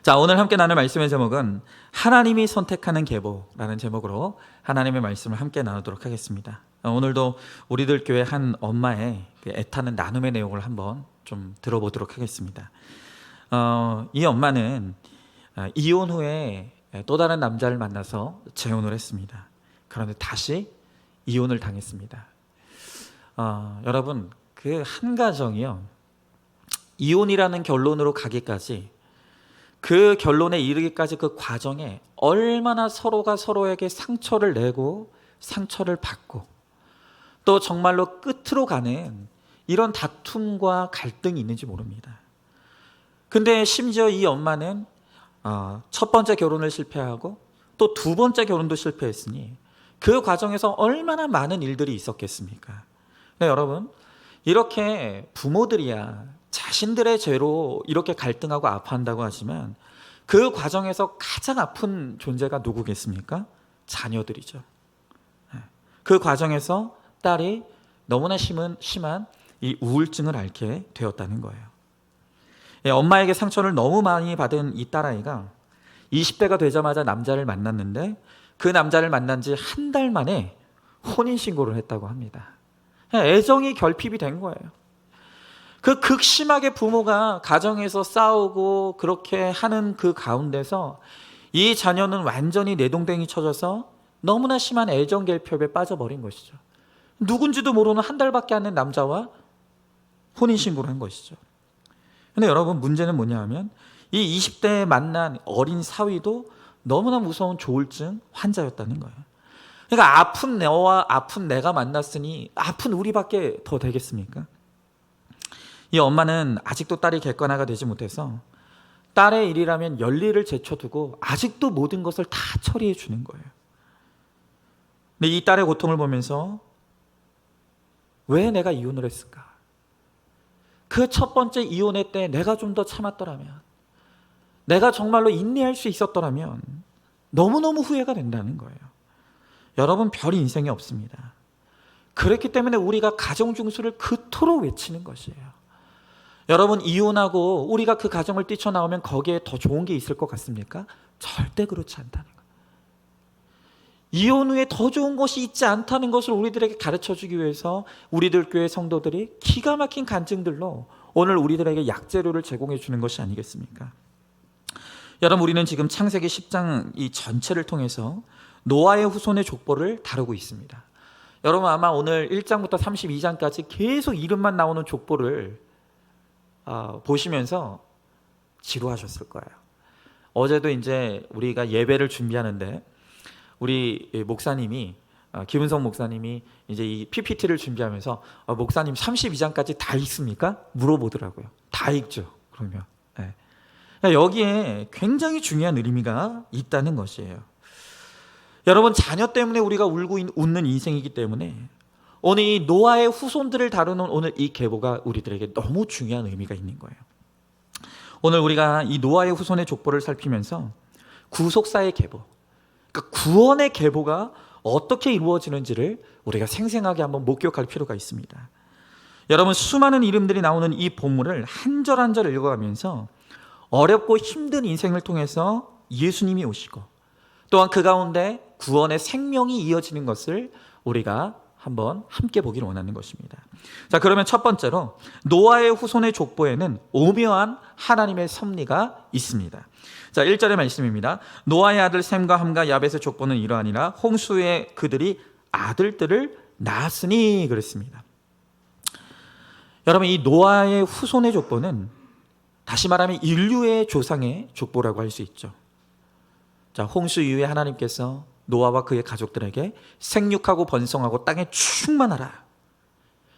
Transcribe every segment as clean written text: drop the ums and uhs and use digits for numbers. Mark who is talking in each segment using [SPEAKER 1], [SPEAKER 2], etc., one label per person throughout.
[SPEAKER 1] 자, 오늘 함께 나눌 말씀의 제목은 하나님이 선택하는 계보라는 제목으로 하나님의 말씀을 함께 나누도록 하겠습니다. 오늘도 우리들 교회 한 엄마의 애타는 나눔의 내용을 한번 좀 들어보도록 하겠습니다. 이 엄마는 이혼 후에 또 다른 남자를 만나서 재혼을 했습니다. 그런데 다시 이혼을 당했습니다. 여러분, 그 한 가정이요, 이혼이라는 결론으로 가기까지, 그 결론에 이르기까지 그 과정에 얼마나 서로가 서로에게 상처를 내고 상처를 받고 또 정말로 끝으로 가는 이런 다툼과 갈등이 있는지 모릅니다. 근데 심지어 이 엄마는 첫 번째 결혼을 실패하고 또 두 번째 결혼도 실패했으니 그 과정에서 얼마나 많은 일들이 있었겠습니까? 네, 여러분, 이렇게 부모들이야 자신들의 죄로 이렇게 갈등하고 아파한다고 하지만 그 과정에서 가장 아픈 존재가 누구겠습니까? 자녀들이죠. 그 과정에서 딸이 너무나 심한 이 우울증을 앓게 되었다는 거예요. 엄마에게 상처를 너무 많이 받은 이 딸아이가 20대가 되자마자 남자를 만났는데 그 남자를 만난 지 한 달 만에 혼인신고를 했다고 합니다. 애정이 결핍이 된 거예요. 그 극심하게 부모가 가정에서 싸우고 그렇게 하는 그 가운데서 이 자녀는 완전히 내동댕이 쳐져서 너무나 심한 애정 결핍에 빠져버린 것이죠. 누군지도 모르는 한 달밖에 안 된 남자와 혼인신고를 한 것이죠. 근데 여러분, 문제는 뭐냐 하면 이 20대에 만난 어린 사위도 너무나 무서운 조울증 환자였다는 거예요. 그러니까 아픈 너와 아픈 내가 만났으니 아픈 우리밖에 더 되겠습니까? 이 엄마는 아직도 딸이 객관화가 되지 못해서 딸의 일이라면 열일을 제쳐두고 아직도 모든 것을 다 처리해 주는 거예요. 근데 이 딸의 고통을 보면서 왜 내가 이혼을 했을까? 그 첫 번째 이혼회 때 내가 좀 더 참았더라면, 내가 정말로 인내할 수 있었더라면 너무너무 후회가 된다는 거예요. 여러분, 별 인생이 없습니다. 그렇기 때문에 우리가 가정중수를 그토록 외치는 것이에요. 여러분, 이혼하고 우리가 그 가정을 뛰쳐나오면 거기에 더 좋은 게 있을 것 같습니까? 절대 그렇지 않다는 거예요. 이혼 후에 더 좋은 것이 있지 않다는 것을 우리들에게 가르쳐주기 위해서 우리들 교회 성도들이 기가 막힌 간증들로 오늘 우리들에게 약재료를 제공해 주는 것이 아니겠습니까? 여러분, 우리는 지금 창세기 10장 이 전체를 통해서 노아의 후손의 족보를 다루고 있습니다. 여러분, 아마 오늘 1장부터 32장까지 계속 이름만 나오는 족보를 보시면서 지루하셨을 거예요. 어제도 이제 우리가 예배를 준비하는데 우리 목사님이, 김은성 목사님이 이제 이 PPT를 준비하면서 목사님 32장까지 다 읽습니까? 물어보더라고요. 다 읽죠. 그러면 여기에 굉장히 중요한 의미가 있다는 것이에요. 여러분, 자녀 때문에 우리가 울고 웃는 인생이기 때문에 오늘 이 노아의 후손들을 다루는 오늘 이 계보가 우리들에게 너무 중요한 의미가 있는 거예요. 오늘 우리가 이 노아의 후손의 족보를 살피면서 구속사의 계보, 그러니까 구원의 계보가 어떻게 이루어지는지를 우리가 생생하게 한번 목격할 필요가 있습니다. 여러분, 수많은 이름들이 나오는 이 본문을 한 절 한 절 읽어가면서 어렵고 힘든 인생을 통해서 예수님이 오시고 또한 그 가운데 구원의 생명이 이어지는 것을 우리가 한번 함께 보기를 원하는 것입니다. 자, 그러면 첫 번째로 노아의 후손의 족보에는 오묘한 하나님의 섭리가 있습니다. 자, 1절의 말씀입니다. 노아의 아들 셈과 함과 야벳의 족보는 이러하니라. 홍수에 그들이 아들들을 낳았으니 그랬습니다. 여러분, 이 노아의 후손의 족보는 다시 말하면 인류의 조상의 족보라고 할 수 있죠. 자, 홍수 이후에 하나님께서 노아와 그의 가족들에게 생육하고 번성하고 땅에 충만하라.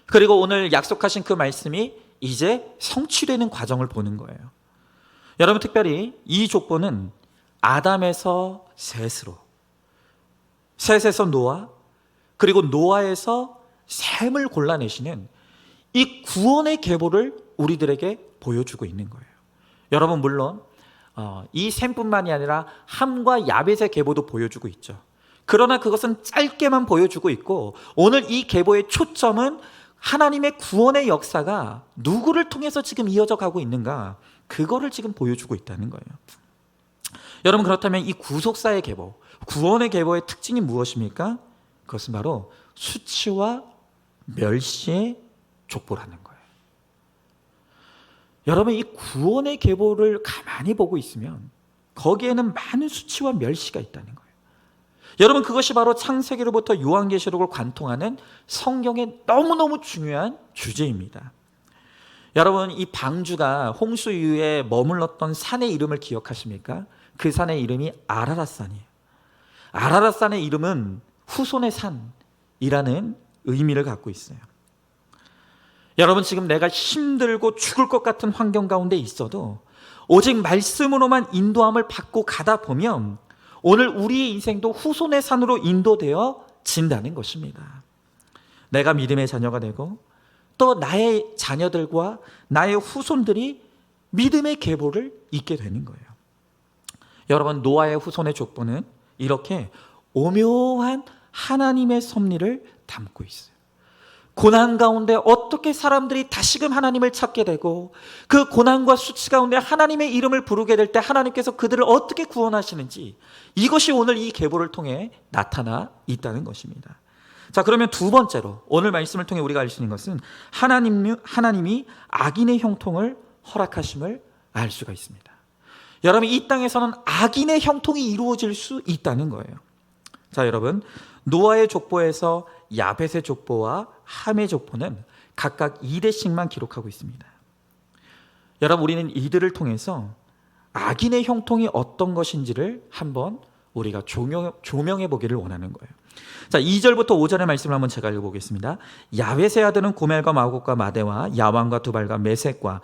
[SPEAKER 1] 그리고 오늘 약속하신 그 말씀이 이제 성취되는 과정을 보는 거예요. 여러분, 특별히 이 족보는 아담에서 셋으로, 셋에서 노아, 그리고 노아에서 셈을 골라내시는 이 구원의 계보를 우리들에게 보여주고 있는 거예요. 여러분, 물론 이 셈뿐만이 아니라 함과 야벳의 계보도 보여주고 있죠. 그러나 그것은 짧게만 보여주고 있고 오늘 이 계보의 초점은 하나님의 구원의 역사가 누구를 통해서 지금 이어져 가고 있는가, 그거를 지금 보여주고 있다는 거예요. 여러분, 그렇다면 이 구속사의 계보, 구원의 계보의 특징이 무엇입니까? 그것은 바로 수치와 멸시의 족보라는 거예요. 여러분, 이 구원의 계보를 가만히 보고 있으면 거기에는 많은 수치와 멸시가 있다는 거예요. 여러분, 그것이 바로 창세기로부터 요한계시록을 관통하는 성경의 너무너무 중요한 주제입니다. 여러분, 이 방주가 홍수 이후에 머물렀던 산의 이름을 기억하십니까? 그 산의 이름이 아라랏산이에요. 아라랏산의 이름은 후손의 산이라는 의미를 갖고 있어요. 여러분, 지금 내가 힘들고 죽을 것 같은 환경 가운데 있어도 오직 말씀으로만 인도함을 받고 가다 보면 오늘 우리의 인생도 후손의 산으로 인도되어 진다는 것입니다. 내가 믿음의 자녀가 되고 또 나의 자녀들과 나의 후손들이 믿음의 계보를 잇게 되는 거예요. 여러분, 노아의 후손의 족보는 이렇게 오묘한 하나님의 섭리를 담고 있어요. 고난 가운데 어떻게 사람들이 다시금 하나님을 찾게 되고 그 고난과 수치 가운데 하나님의 이름을 부르게 될 때 하나님께서 그들을 어떻게 구원하시는지, 이것이 오늘 이 계보를 통해 나타나 있다는 것입니다. 자, 그러면 두 번째로 오늘 말씀을 통해 우리가 알 수 있는 것은 하나님이 악인의 형통을 허락하심을 알 수가 있습니다. 여러분, 이 땅에서는 악인의 형통이 이루어질 수 있다는 거예요. 자, 여러분, 노아의 족보에서 야벳의 족보와 함의 족보는 각각 2대씩만 기록하고 있습니다. 여러분, 우리는 이들을 통해서 악인의 형통이 어떤 것인지를 한번 우리가 조명해 보기를 원하는 거예요. 자, 2절부터 5절의 말씀을 한번 제가 읽어보겠습니다. 야벳의 아들은 고멜과 마곡과 마대와 야완과 두발과 메섹과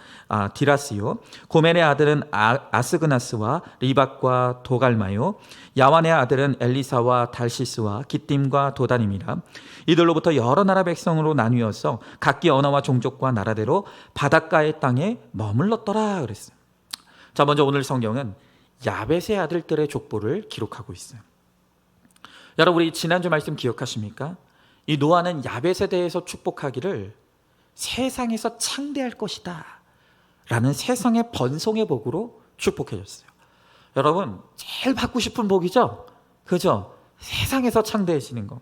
[SPEAKER 1] 디라스요. 고멜의 아들은 아스그나스와 리박과 도갈마요. 야완의 아들은 엘리사와 달시스와 기띔과 도단임이라. 이들로부터 여러 나라 백성으로 나뉘어서 각기 언어와 종족과 나라대로 바닷가의 땅에 머물렀더라 그랬어요. 자, 먼저 오늘 성경은 야벳의 아들들의 족보를 기록하고 있어요. 여러분, 우리 지난주 말씀 기억하십니까? 이 노아는 야벳에 대해서 축복하기를 세상에서 창대할 것이다 라는 세상의 번성의 복으로 축복해 줬어요. 여러분, 제일 받고 싶은 복이죠? 그죠? 세상에서 창대해지는 거.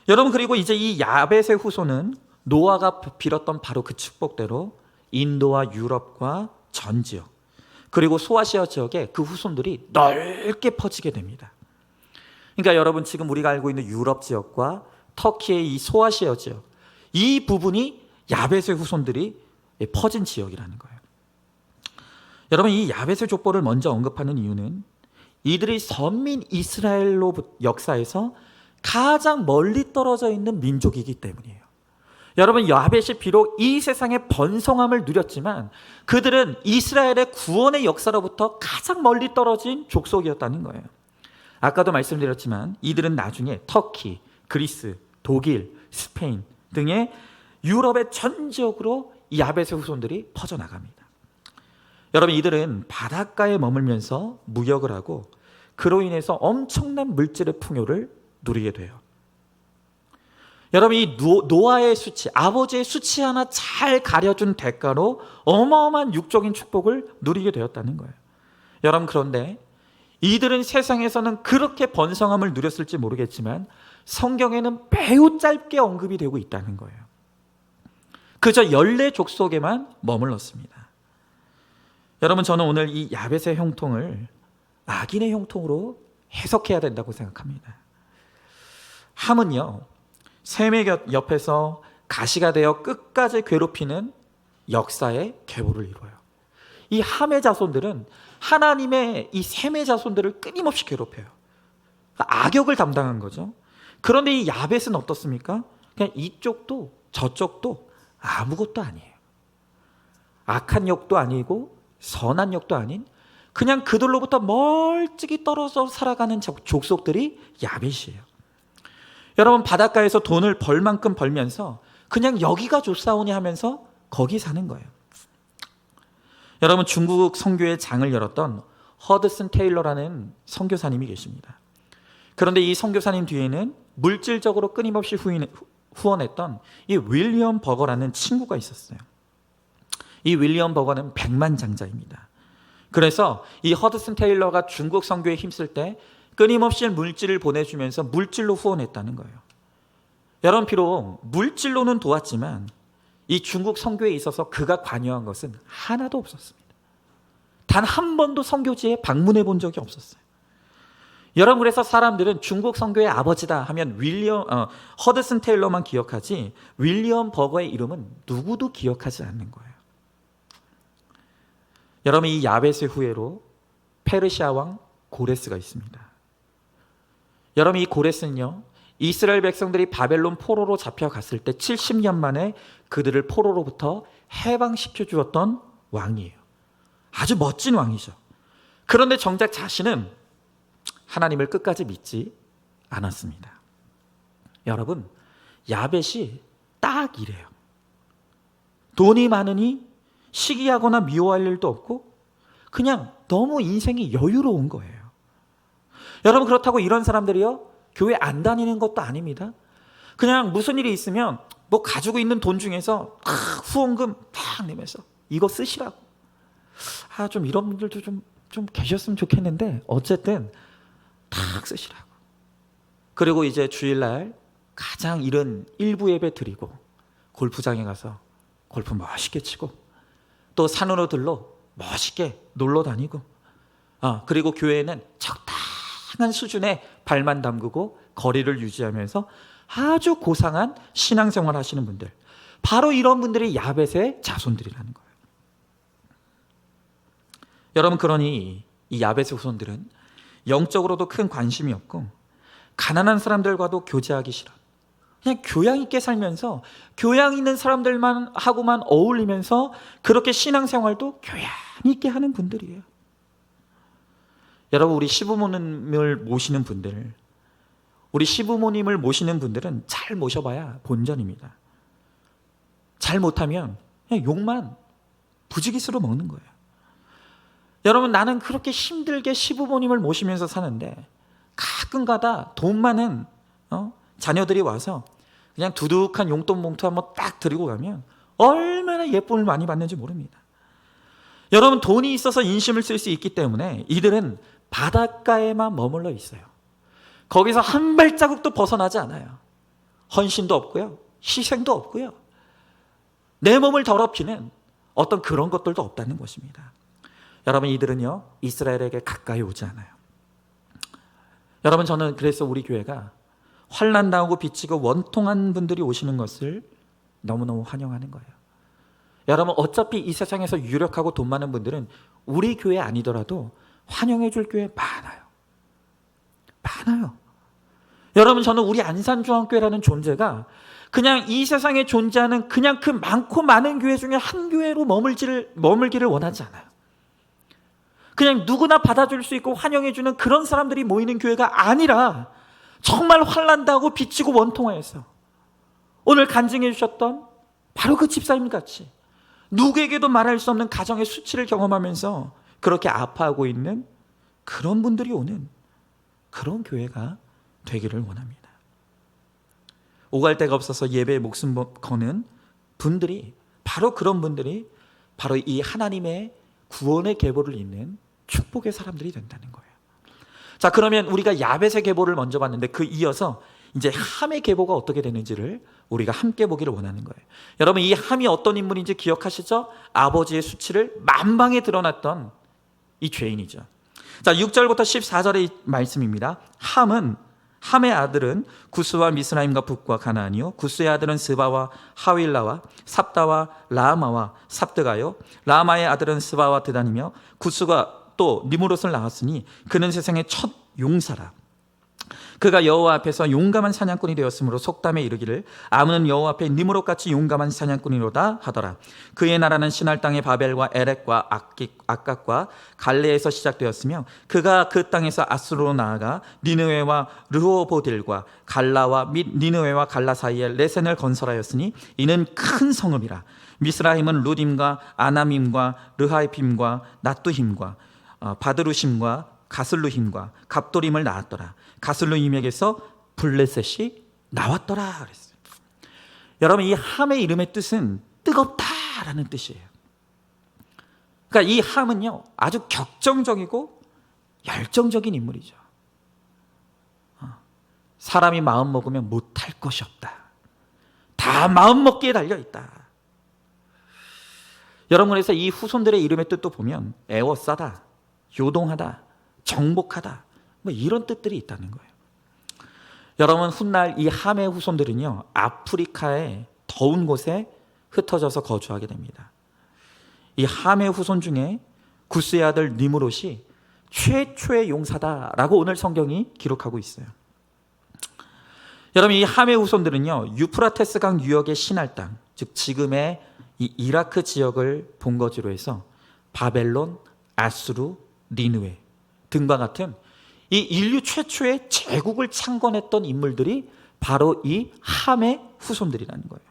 [SPEAKER 1] 여러분, 그리고 이제 이 야벳의 후손은 노아가 빌었던 바로 그 축복대로 인도와 유럽과 전 지역, 그리고 소아시아 지역에 그 후손들이 넓게 퍼지게 됩니다. 그러니까 여러분, 지금 우리가 알고 있는 유럽 지역과 터키의 이 소아시아 지역, 이 부분이 야벳의 후손들이 퍼진 지역이라는 거예요. 여러분, 이 야벳의 족보를 먼저 언급하는 이유는 이들이 선민 이스라엘로 역사에서 가장 멀리 떨어져 있는 민족이기 때문이에요. 여러분, 야벳이 비록 이 세상의 번성함을 누렸지만 그들은 이스라엘의 구원의 역사로부터 가장 멀리 떨어진 족속이었다는 거예요. 아까도 말씀드렸지만 이들은 나중에 터키, 그리스, 독일, 스페인 등의 유럽의 전 지역으로 이 야벳의 후손들이 퍼져나갑니다. 여러분, 이들은 바닷가에 머물면서 무역을 하고 그로 인해서 엄청난 물질의 풍요를 누리게 돼요. 여러분, 이 노아의 수치, 아버지의 수치 하나 잘 가려준 대가로 어마어마한 육적인 축복을 누리게 되었다는 거예요. 여러분, 그런데 이들은 세상에서는 그렇게 번성함을 누렸을지 모르겠지만 성경에는 매우 짧게 언급이 되고 있다는 거예요. 그저 14족속에만 머물렀습니다. 여러분, 저는 오늘 이 야벳의 형통을 악인의 형통으로 해석해야 된다고 생각합니다. 함은요, 셈의 옆에서 가시가 되어 끝까지 괴롭히는 역사의 계보를 이루어요. 이 함의 자손들은 하나님의 이 셈의 자손들을 끊임없이 괴롭혀요. 악역을 담당한 거죠. 그런데 이 야벳은 어떻습니까? 그냥 이쪽도 저쪽도 아무것도 아니에요. 악한 역도 아니고 선한 역도 아닌 그냥 그들로부터 멀찍이 떨어져 살아가는 족속들이 야벳이에요. 여러분, 바닷가에서 돈을 벌 만큼 벌면서 그냥 여기가 좋사오니 하면서 거기 사는 거예요. 여러분, 중국 선교의 장을 열었던 허드슨 테일러라는 선교사님이 계십니다. 그런데 이 선교사님 뒤에는 물질적으로 끊임없이 후원했던 이 윌리엄 버거라는 친구가 있었어요. 이 윌리엄 버거는 백만장자입니다. 그래서 이 허드슨 테일러가 중국 선교에 힘쓸 때 끊임없이 물질을 보내주면서 물질로 후원했다는 거예요. 여러분, 비록 물질로는 도왔지만 이 중국 선교에 있어서 그가 관여한 것은 하나도 없었습니다. 단 한 번도 선교지에 방문해 본 적이 없었어요. 여러분, 그래서 사람들은 중국 선교의 아버지다 하면 허드슨 테일러만 기억하지 윌리엄 버거의 이름은 누구도 기억하지 않는 거예요. 여러분, 이 야베스 후예로 페르시아 왕 고레스가 있습니다. 여러분, 이 고레스는요, 이스라엘 백성들이 바벨론 포로로 잡혀갔을 때 70년 만에 그들을 포로로부터 해방시켜 주었던 왕이에요. 아주 멋진 왕이죠. 그런데 정작 자신은 하나님을 끝까지 믿지 않았습니다. 여러분, 야벳이 딱 이래요. 돈이 많으니 시기하거나 미워할 일도 없고 그냥 너무 인생이 여유로운 거예요. 여러분, 그렇다고 이런 사람들이요, 교회 안 다니는 것도 아닙니다. 그냥 무슨 일이 있으면 뭐 가지고 있는 돈 중에서 후원금 딱 내면서 이거 쓰시라고. 좀 이런 분들도 좀 계셨으면 좋겠는데 어쨌든 딱 쓰시라고. 그리고 이제 주일날 가장 이른 일부 예배 드리고 골프장에 가서 골프 멋있게 치고 또 산으로 들러 멋있게 놀러 다니고 그리고 교회에는 적당한 수준의 발만 담그고 거리를 유지하면서 아주 고상한 신앙생활 하시는 분들, 바로 이런 분들이 야벳의 자손들이라는 거예요. 여러분, 그러니 이 야벳의 후손들은 영적으로도 큰 관심이 없고 가난한 사람들과도 교제하기 싫어. 그냥 교양 있게 살면서 교양 있는 사람들만 하고만 어울리면서 그렇게 신앙생활도 교양 있게 하는 분들이에요. 여러분, 우리 시부모님을 모시는 분들, 우리 시부모님을 모시는 분들은 잘 모셔봐야 본전입니다. 잘 못하면 그냥 욕만 부지기수로 먹는 거예요. 여러분, 나는 그렇게 힘들게 시부모님을 모시면서 사는데 가끔가다 돈 많은 자녀들이 와서 그냥 두둑한 용돈 봉투 한번 딱 드리고 가면 얼마나 예쁨을 많이 받는지 모릅니다. 여러분, 돈이 있어서 인심을 쓸 수 있기 때문에 이들은 바닷가에만 머물러 있어요. 거기서 한 발자국도 벗어나지 않아요. 헌신도 없고요, 희생도 없고요, 내 몸을 더럽히는 어떤 그런 것들도 없다는 것입니다. 여러분, 이들은요, 이스라엘에게 가까이 오지 않아요. 여러분, 저는 그래서 우리 교회가 환난 당하고 빚지고 원통한 분들이 오시는 것을 너무너무 환영하는 거예요. 여러분, 어차피 이 세상에서 유력하고 돈 많은 분들은 우리 교회 아니더라도 환영해 줄 교회 많아요. 여러분, 저는 우리 안산중앙교회라는 존재가 그냥 이 세상에 존재하는 그냥 그 많고 많은 교회 중에 한 교회로 머물기를 원하지 않아요. 그냥 누구나 받아줄 수 있고 환영해주는 그런 사람들이 모이는 교회가 아니라 정말 환난당하고 빚지고 원통하여서 오늘 간증해 주셨던 바로 그 집사님 같이 누구에게도 말할 수 없는 가정의 수치를 경험하면서 그렇게 아파하고 있는 그런 분들이 오는 그런 교회가 되기를 원합니다. 오갈 데가 없어서 예배에 목숨 거는 분들이, 바로 그런 분들이 바로 이 하나님의 구원의 계보를 잇는 축복의 사람들이 된다는 거예요. 자, 그러면 우리가 야벳의 계보를 먼저 봤는데 그 이어서 이제 함의 계보가 어떻게 되는지를 우리가 함께 보기를 원하는 거예요. 여러분, 이 함이 어떤 인물인지 기억하시죠? 아버지의 수치를 만방에 드러났던 이 죄인이죠. 자, 6절부터 14절의 말씀입니다. 함의 아들은 구스와 미스라임과 북과 가나안이요, 구스의 아들은 스바와 하윌라와 삽다와 라마와 삽드가요, 라마의 아들은 스바와 드단이며 구스가 또 니므롯을 낳았으니 그는 세상의 첫 용사라. 그가 여호와 앞에서 용감한 사냥꾼이 되었으므로 속담에 이르기를 아무는 여호와 앞에 니므롯같이 용감한 사냥꾼이로다 하더라. 그의 나라는 신할 땅의 바벨과 에렉과 악각과 갈레에서 시작되었으며 그가 그 땅에서 아수르로 나아가 니느웨와 르호보딜과 갈라와 및 니느웨와 갈라 사이에 레센을 건설하였으니 이는 큰 성읍이라. 미스라임은 루딤과 아나밈과 르하이핌과 낫두힘과 바드루심과 가슬루힘과 갑도림을 낳았더라. 가슬루힘에게서 블레셋이 나왔더라 그랬어요. 여러분, 이 함의 이름의 뜻은 뜨겁다라는 뜻이에요. 그러니까 이 함은요, 아주 격정적이고 열정적인 인물이죠. 사람이 마음 먹으면 못할 것이 없다. 다 마음 먹기에 달려 있다. 여러분, 그래서 이 후손들의 이름의 뜻도 보면 애워싸다, 요동하다, 정복하다, 뭐 이런 뜻들이 있다는 거예요. 여러분, 훗날 이 함의 후손들은요, 아프리카의 더운 곳에 흩어져서 거주하게 됩니다. 이 함의 후손 중에 구스의 아들 니므롯이 최초의 용사다라고 오늘 성경이 기록하고 있어요. 여러분, 이 함의 후손들은요, 유프라테스 강 유역의 신할 땅, 즉 지금의 이 이라크 지역을 본거지로 해서 바벨론, 아수르, 니느웨 등과 같은 이 인류 최초의 제국을 창건했던 인물들이 바로 이 함의 후손들이라는 거예요.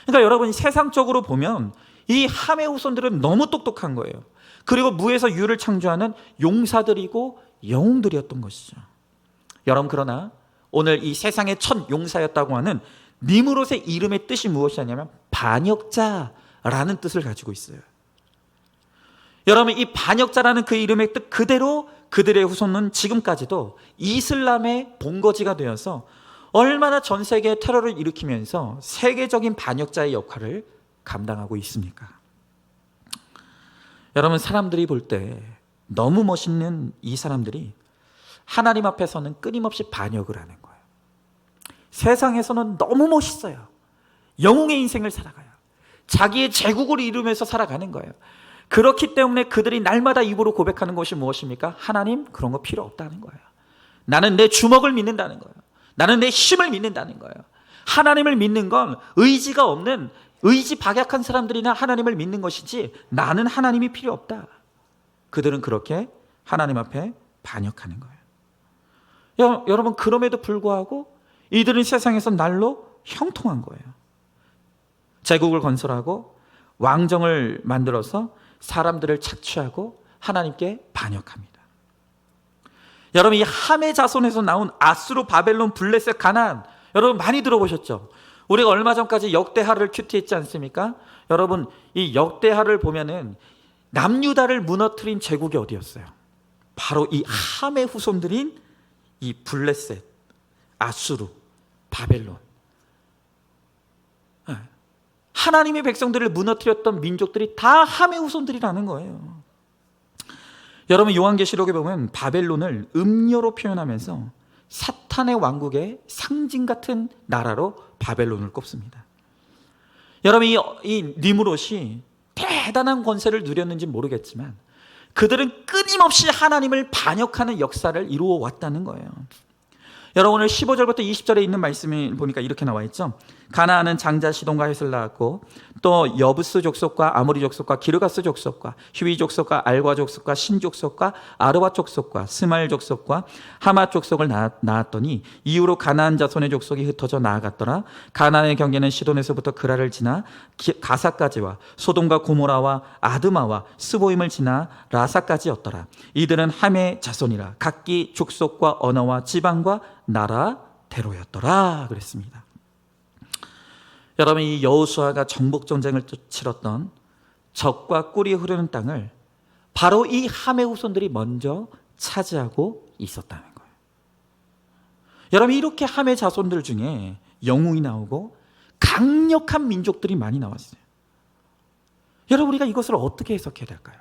[SPEAKER 1] 그러니까 여러분, 세상적으로 보면 이 함의 후손들은 너무 똑똑한 거예요. 그리고 무에서 유를 창조하는 용사들이고 영웅들이었던 것이죠. 여러분, 그러나 오늘 이 세상의 첫 용사였다고 하는 니므롯의 이름의 뜻이 무엇이냐면 반역자라는 뜻을 가지고 있어요. 여러분, 이 반역자라는 그 이름의 뜻 그대로 그들의 후손은 지금까지도 이슬람의 본거지가 되어서 얼마나 전 세계에 테러를 일으키면서 세계적인 반역자의 역할을 감당하고 있습니까? 여러분, 사람들이 볼 때 너무 멋있는 이 사람들이 하나님 앞에서는 끊임없이 반역을 하는 거예요. 세상에서는 너무 멋있어요. 영웅의 인생을 살아가요. 자기의 제국을 이루면서 살아가는 거예요. 그렇기 때문에 그들이 날마다 입으로 고백하는 것이 무엇입니까? 하나님, 그런 거 필요 없다는 거예요. 나는 내 주먹을 믿는다는 거예요. 나는 내 힘을 믿는다는 거예요. 하나님을 믿는 건 의지가 없는, 의지 박약한 사람들이나 하나님을 믿는 것이지 나는 하나님이 필요 없다. 그들은 그렇게 하나님 앞에 반역하는 거예요. 여러분, 그럼에도 불구하고 이들은 세상에서 날로 형통한 거예요. 제국을 건설하고 왕정을 만들어서 사람들을 착취하고 하나님께 반역합니다. 여러분, 이 함의 자손에서 나온 아수르, 바벨론, 블레셋, 가나안, 여러분 많이 들어보셨죠? 우리가 얼마 전까지 역대하를 큐티했지 않습니까? 여러분, 이 역대하를 보면은 남유다를 무너뜨린 제국이 어디였어요? 바로 이 함의 후손들인 이 블레셋, 아수르, 바벨론. 하나님의 백성들을 무너뜨렸던 민족들이 다 함의 후손들이라는 거예요. 여러분, 요한계시록에 보면 바벨론을 음녀로 표현하면서 사탄의 왕국의 상징 같은 나라로 바벨론을 꼽습니다. 여러분, 이 니므롯이 대단한 권세를 누렸는지 모르겠지만 그들은 끊임없이 하나님을 반역하는 역사를 이루어 왔다는 거예요. 여러분, 오늘 15절부터 20절에 있는 말씀을 보니까 이렇게 나와 있죠. 가나안은 장자 시돈과 헷을 낳았고 또 여부스 족속과 아모리 족속과 기르가스 족속과 휴위 족속과 알과 족속과 신 족속과 아르와 족속과 스말 족속과 하마 족속을 낳았더니 이후로 가나안 자손의 족속이 흩어져 나아갔더라. 가나안의 경계는 시돈에서부터 그라를 지나 가사까지와 소돔과 고모라와 아드마와 스보임을 지나 라사까지였더라. 이들은 함의 자손이라 각기 족속과 언어와 지방과 나라대로였더라 그랬습니다. 여러분, 이 여호수아가 정복 전쟁을 치렀던 적과 꿀이 흐르는 땅을 바로 이 함의 후손들이 먼저 차지하고 있었다는 거예요. 여러분, 이렇게 함의 자손들 중에 영웅이 나오고 강력한 민족들이 많이 나왔어요. 여러분, 우리가 이것을 어떻게 해석해야 될까요?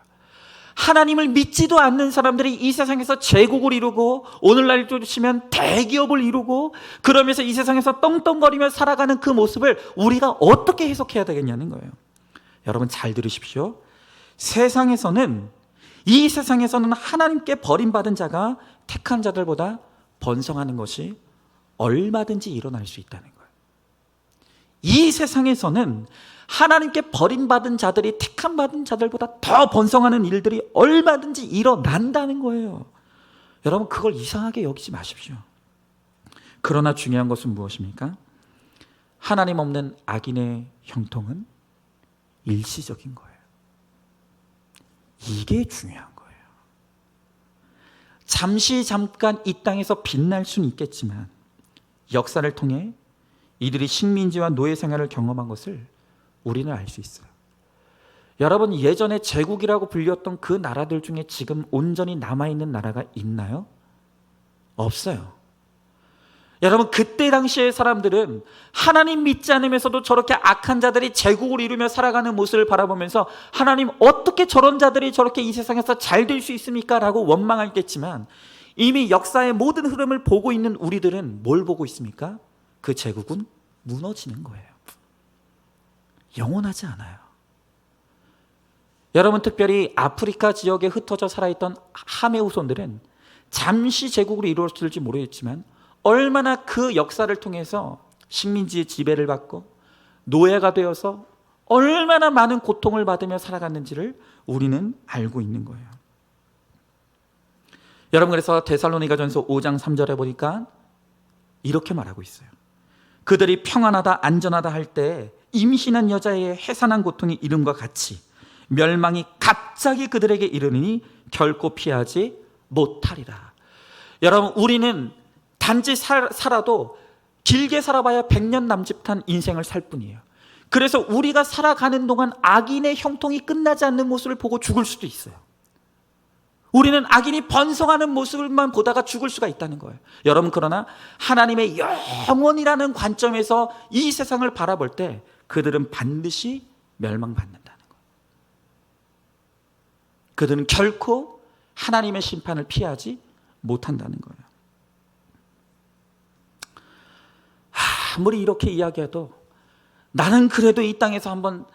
[SPEAKER 1] 하나님을 믿지도 않는 사람들이 이 세상에서 제국을 이루고 오늘날 치면 대기업을 이루고 그러면서 이 세상에서 떵떵거리며 살아가는 그 모습을 우리가 어떻게 해석해야 되겠냐는 거예요. 여러분, 잘 들으십시오. 이 세상에서는 하나님께 버림받은 자가 택한 자들보다 번성하는 것이 얼마든지 일어날 수 있다는 거예요. 이 세상에서는 하나님께 버림받은 자들이 택함받은 자들보다 더 번성하는 일들이 얼마든지 일어난다는 거예요. 여러분, 그걸 이상하게 여기지 마십시오. 그러나 중요한 것은 무엇입니까? 하나님 없는 악인의 형통은 일시적인 거예요. 이게 중요한 거예요. 잠깐 이 땅에서 빛날 수는 있겠지만 역사를 통해 이들이 식민지와 노예 생활을 경험한 것을 우리는 알 수 있어요. 여러분, 예전에 제국이라고 불렸던 그 나라들 중에 지금 온전히 남아있는 나라가 있나요? 없어요. 여러분, 그때 당시의 사람들은 하나님 믿지 않으면서도 저렇게 악한 자들이 제국을 이루며 살아가는 모습을 바라보면서 하나님, 어떻게 저런 자들이 저렇게 이 세상에서 잘 될 수 있습니까? 라고 원망하겠지만, 이미 역사의 모든 흐름을 보고 있는 우리들은 뭘 보고 있습니까? 그 제국은 무너지는 거예요. 영원하지 않아요. 여러분, 특별히 아프리카 지역에 흩어져 살아있던 함의 후손들은 잠시 제국을 이루었을지 모르겠지만 얼마나 그 역사를 통해서 식민지의 지배를 받고 노예가 되어서 얼마나 많은 고통을 받으며 살아갔는지를 우리는 알고 있는 거예요. 여러분, 그래서 데살로니가전서 5장 3절에 보니까 이렇게 말하고 있어요. 그들이 평안하다 안전하다 할 때 임신한 여자의 해산한 고통이 이름과 같이 멸망이 갑자기 그들에게 이르니 결코 피하지 못하리라. 여러분, 우리는 단지 살아도 길게 살아봐야 100년 남짓한 인생을 살 뿐이에요. 그래서 우리가 살아가는 동안 악인의 형통이 끝나지 않는 모습을 보고 죽을 수도 있어요. 우리는 악인이 번성하는 모습만 보다가 죽을 수가 있다는 거예요. 여러분, 그러나 하나님의 영원이라는 관점에서 이 세상을 바라볼 때 그들은 반드시 멸망받는다는 거예요. 그들은 결코 하나님의 심판을 피하지 못한다는 거예요. 아무리 이렇게 이야기해도 나는 그래도 이 땅에서 한번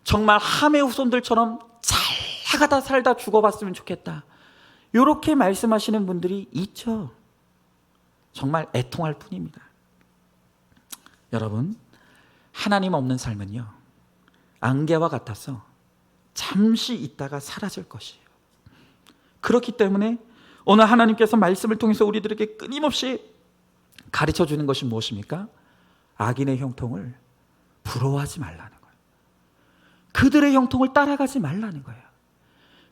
[SPEAKER 1] 정말 함의 후손들처럼 잘 나가다 살다 죽어봤으면 좋겠다, 이렇게 말씀하시는 분들이 있죠. 정말 애통할 뿐입니다. 여러분, 하나님 없는 삶은요, 안개와 같아서 잠시 있다가 사라질 것이에요. 그렇기 때문에 오늘 하나님께서 말씀을 통해서 우리들에게 끊임없이 가르쳐 주는 것이 무엇입니까? 악인의 형통을 부러워하지 말라는 거예요. 그들의 형통을 따라가지 말라는 거예요.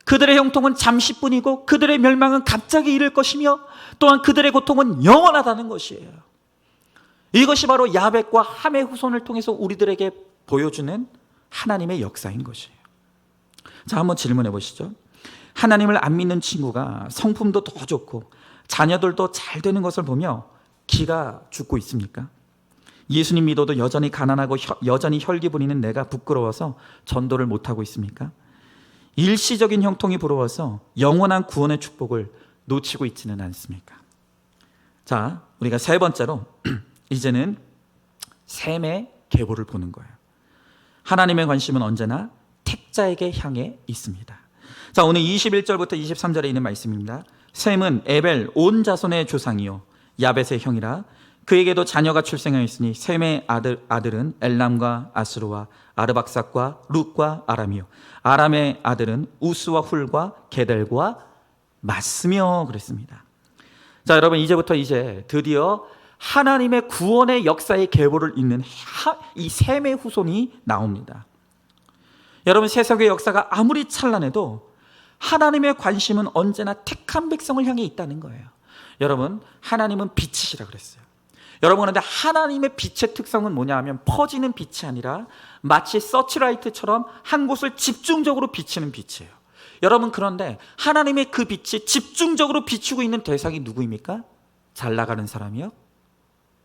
[SPEAKER 1] 그들의 형통은 잠시뿐이고 그들의 멸망은 갑자기 이를 것이며 또한 그들의 고통은 영원하다는 것이에요. 이것이 바로 야벳과 함의 후손을 통해서 우리들에게 보여주는 하나님의 역사인 것이에요. 자, 한번 질문해 보시죠. 하나님을 안 믿는 친구가 성품도 더 좋고 자녀들도 잘 되는 것을 보며 기가 죽고 있습니까? 예수님 믿어도 여전히 가난하고 여전히 혈기 부리는 내가 부끄러워서 전도를 못하고 있습니까? 일시적인 형통이 부러워서 영원한 구원의 축복을 놓치고 있지는 않습니까? 자, 우리가 세 번째로 이제는 셈의 계보를 보는 거예요. 하나님의 관심은 언제나 택자에게 향해 있습니다. 자, 오늘 21절부터 23절에 있는 말씀입니다. 셈은 에벨 온 자손의 조상이요 야벳의 형이라. 그에게도 자녀가 출생하였으니 셈의 아들은 엘람과 아스루와 아르박삭과 룻과 아람이요 아람의 아들은 우스와 훌과 게델과 마스며 그랬습니다. 자, 여러분, 이제부터 이제 드디어 하나님의 구원의 역사의 계보를 잇는 이 셈의 후손이 나옵니다. 여러분, 세상의 역사가 아무리 찬란해도 하나님의 관심은 언제나 택한 백성을 향해 있다는 거예요. 여러분, 하나님은 빛이시라 그랬어요. 여러분, 그런데 하나님의 빛의 특성은 뭐냐 하면 퍼지는 빛이 아니라 마치 서치라이트처럼 한 곳을 집중적으로 비치는 빛이에요. 여러분, 그런데 하나님의 그 빛이 집중적으로 비추고 있는 대상이 누구입니까? 잘 나가는 사람이요?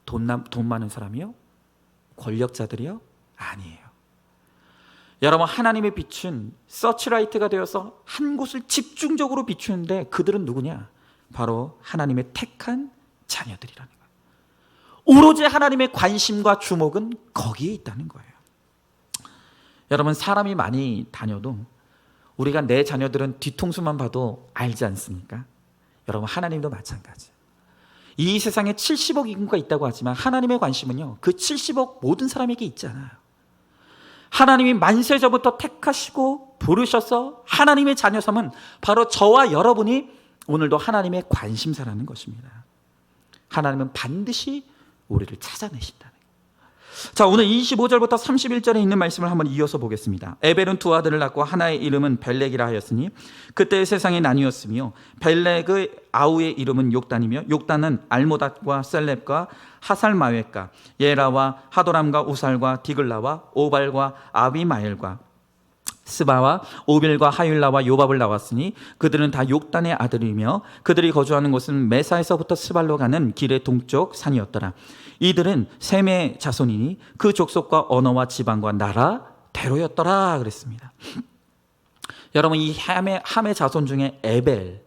[SPEAKER 1] 돈 많은 사람이요? 권력자들이요? 아니에요. 여러분, 하나님의 빛은 서치라이트가 되어서 한 곳을 집중적으로 비추는데 그들은 누구냐? 바로 하나님의 택한 자녀들이라는 거예요. 오로지 하나님의 관심과 주목은 거기에 있다는 거예요. 여러분, 사람이 많이 다녀도 우리가 내 자녀들은 뒤통수만 봐도 알지 않습니까? 여러분, 하나님도 마찬가지예요. 이 세상에 70억 인구가 있다고 하지만 하나님의 관심은요, 그 70억 모든 사람에게 있지 않아요. 하나님이 만세전부터 택하시고 부르셔서 하나님의 자녀 삼은 바로 저와 여러분이 오늘도 하나님의 관심사라는 것입니다. 하나님은 반드시 우리를 찾아내신다는 거예요. 자, 오늘 25절부터 31절에 있는 말씀을 한번 이어서 보겠습니다. 에벨은 두 아들을 낳고 하나의 이름은 벨렉이라 하였으니 그때의 세상이 나뉘었으며 벨렉의 아우의 이름은 욕단이며 욕단은 알모닷과 셀렙과 하살마웻과 예라와 하도람과 우살과 디글라와 오발과 아비마엘과 스바와 오빌과 하율라와 요밥을 낳았으니 그들은 다 욕단의 아들이며 그들이 거주하는 곳은 메사에서부터 스발로 가는 길의 동쪽 산이었더라. 이들은 셈의 자손이니 그 족속과 언어와 지방과 나라 대로였더라 그랬습니다. 여러분, 이 함의 자손 중에 에벨,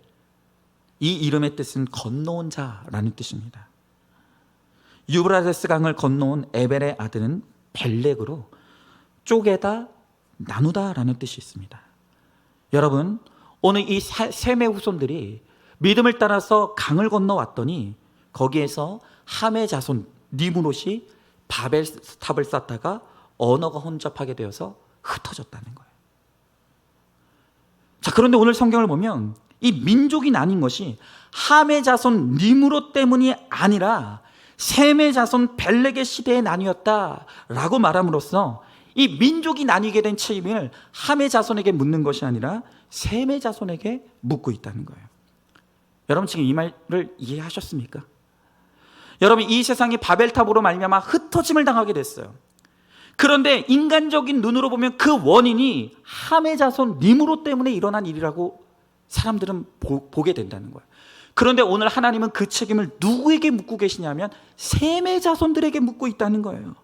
[SPEAKER 1] 이 이름의 뜻은 건너온 자라는 뜻입니다. 유브라데스 강을 건너온 에벨의 아들은 벨렉으로 쪼개다 나누다라는 뜻이 있습니다. 여러분, 오늘 이 셈의 후손들이 믿음을 따라서 강을 건너왔더니 거기에서 함의 자손 니므롯이 바벨탑을 쌓다가 언어가 혼잡하게 되어서 흩어졌다는 거예요. 자, 그런데 오늘 성경을 보면 이 민족이 나뉜 것이 함의 자손 니므롯 때문이 아니라 셈의 자손 벨렉의 시대에 나뉘었다라고 말함으로써 이 민족이 나뉘게 된 책임을 함의 자손에게 묻는 것이 아니라 셈의 자손에게 묻고 있다는 거예요. 여러분, 지금 이 말을 이해하셨습니까? 여러분, 이 세상이 바벨탑으로 말미암아 흩어짐을 당하게 됐어요. 그런데 인간적인 눈으로 보면 그 원인이 함의 자손 니므롯 때문에 일어난 일이라고 사람들은 보게 된다는 거예요. 그런데 오늘 하나님은 그 책임을 누구에게 묻고 계시냐면 셈의 자손들에게 묻고 있다는 거예요.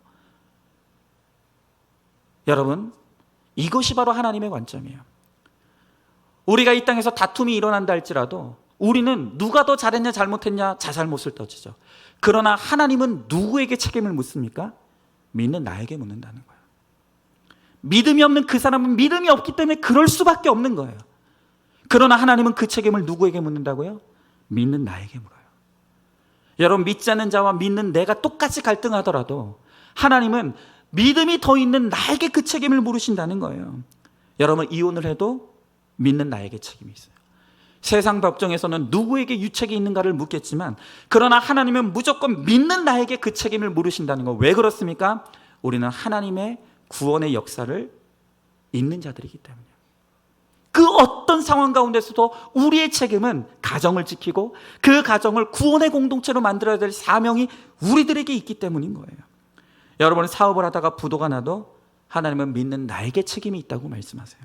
[SPEAKER 1] 여러분, 이것이 바로 하나님의 관점이에요. 우리가 이 땅에서 다툼이 일어난다 할지라도 우리는 누가 더 잘했냐 잘못했냐 자잘못을 따지죠. 그러나 하나님은 누구에게 책임을 묻습니까? 믿는 나에게 묻는다는 거예요. 믿음이 없는 그 사람은 믿음이 없기 때문에 그럴 수밖에 없는 거예요. 그러나 하나님은 그 책임을 누구에게 묻는다고요? 믿는 나에게 물어요. 여러분, 믿지 않는 자와 믿는 내가 똑같이 갈등하더라도 하나님은 믿음이 더 있는 나에게 그 책임을 물으신다는 거예요. 여러분, 이혼을 해도 믿는 나에게 책임이 있어요. 세상 법정에서는 누구에게 유책이 있는가를 묻겠지만 그러나 하나님은 무조건 믿는 나에게 그 책임을 물으신다는 거. 왜 그렇습니까? 우리는 하나님의 구원의 역사를 있는 자들이기 때문이에요. 그 어떤 상황 가운데서도 우리의 책임은 가정을 지키고 그 가정을 구원의 공동체로 만들어야 될 사명이 우리들에게 있기 때문인 거예요. 여러분, 사업을 하다가 부도가 나도 하나님은 믿는 나에게 책임이 있다고 말씀하세요.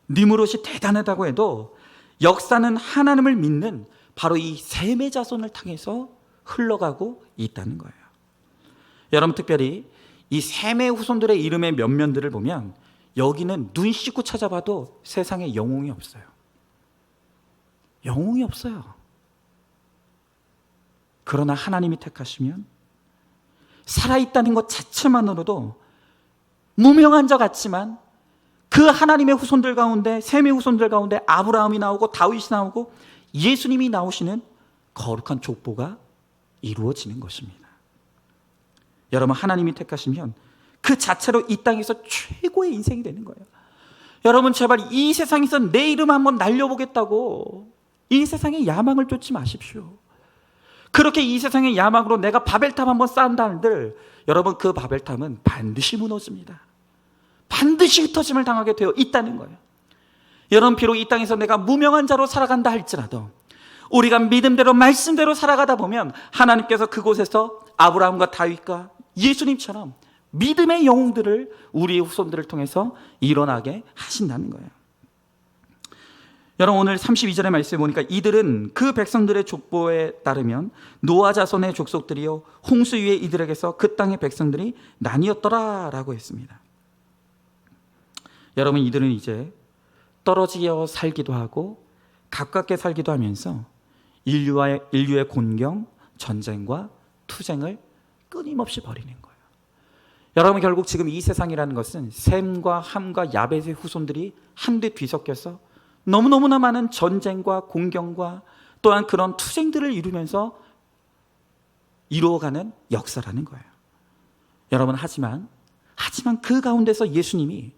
[SPEAKER 1] 니므롯이 대단하다고 해도 역사는 하나님을 믿는 바로 이 셈의 자손을 통해서 흘러가고 있다는 거예요. 여러분, 특별히 이 셈의 후손들의 이름의 면면들을 보면 여기는 눈 씻고 찾아봐도 세상에 영웅이 없어요. 영웅이 없어요. 그러나 하나님이 택하시면 살아있다는 것 자체만으로도 무명한 자 같지만 그 하나님의 후손들 가운데, 셈의 후손들 가운데 아브라함이 나오고 다윗이 나오고 예수님이 나오시는 거룩한 족보가 이루어지는 것입니다. 여러분, 하나님이 택하시면 그 자체로 이 땅에서 최고의 인생이 되는 거예요. 여러분, 제발 이 세상에서 내 이름 한번 날려보겠다고 이 세상의 야망을 쫓지 마십시오. 그렇게 이 세상의 야망으로 내가 바벨탑 한번 쌓는다 한들 여러분, 그 바벨탑은 반드시 무너집니다. 반드시 흩어짐을 당하게 되어 있다는 거예요. 여러분, 비록 이 땅에서 내가 무명한 자로 살아간다 할지라도 우리가 믿음대로 말씀대로 살아가다 보면 하나님께서 그곳에서 아브라함과 다윗과 예수님처럼 믿음의 영웅들을 우리의 후손들을 통해서 일어나게 하신다는 거예요. 여러분, 오늘 32절의 말씀에 보니까 이들은 그 백성들의 족보에 따르면 노아 자손의 족속들이요 홍수 위에 이들에게서 그 땅의 백성들이 나뉘었더라 라고 했습니다. 여러분, 이들은 이제 떨어지어 살기도 하고 가깝게 살기도 하면서 인류의 곤경, 전쟁과 투쟁을 끊임없이 벌이는 거예요. 여러분, 결국 지금 이 세상이라는 것은 셈과 함과 야벳의 후손들이 한데 뒤섞여서 너무너무나 많은 전쟁과 공경과 또한 그런 투쟁들을 이루면서 이루어가는 역사라는 거예요. 여러분, 하지만 그 가운데서 예수님이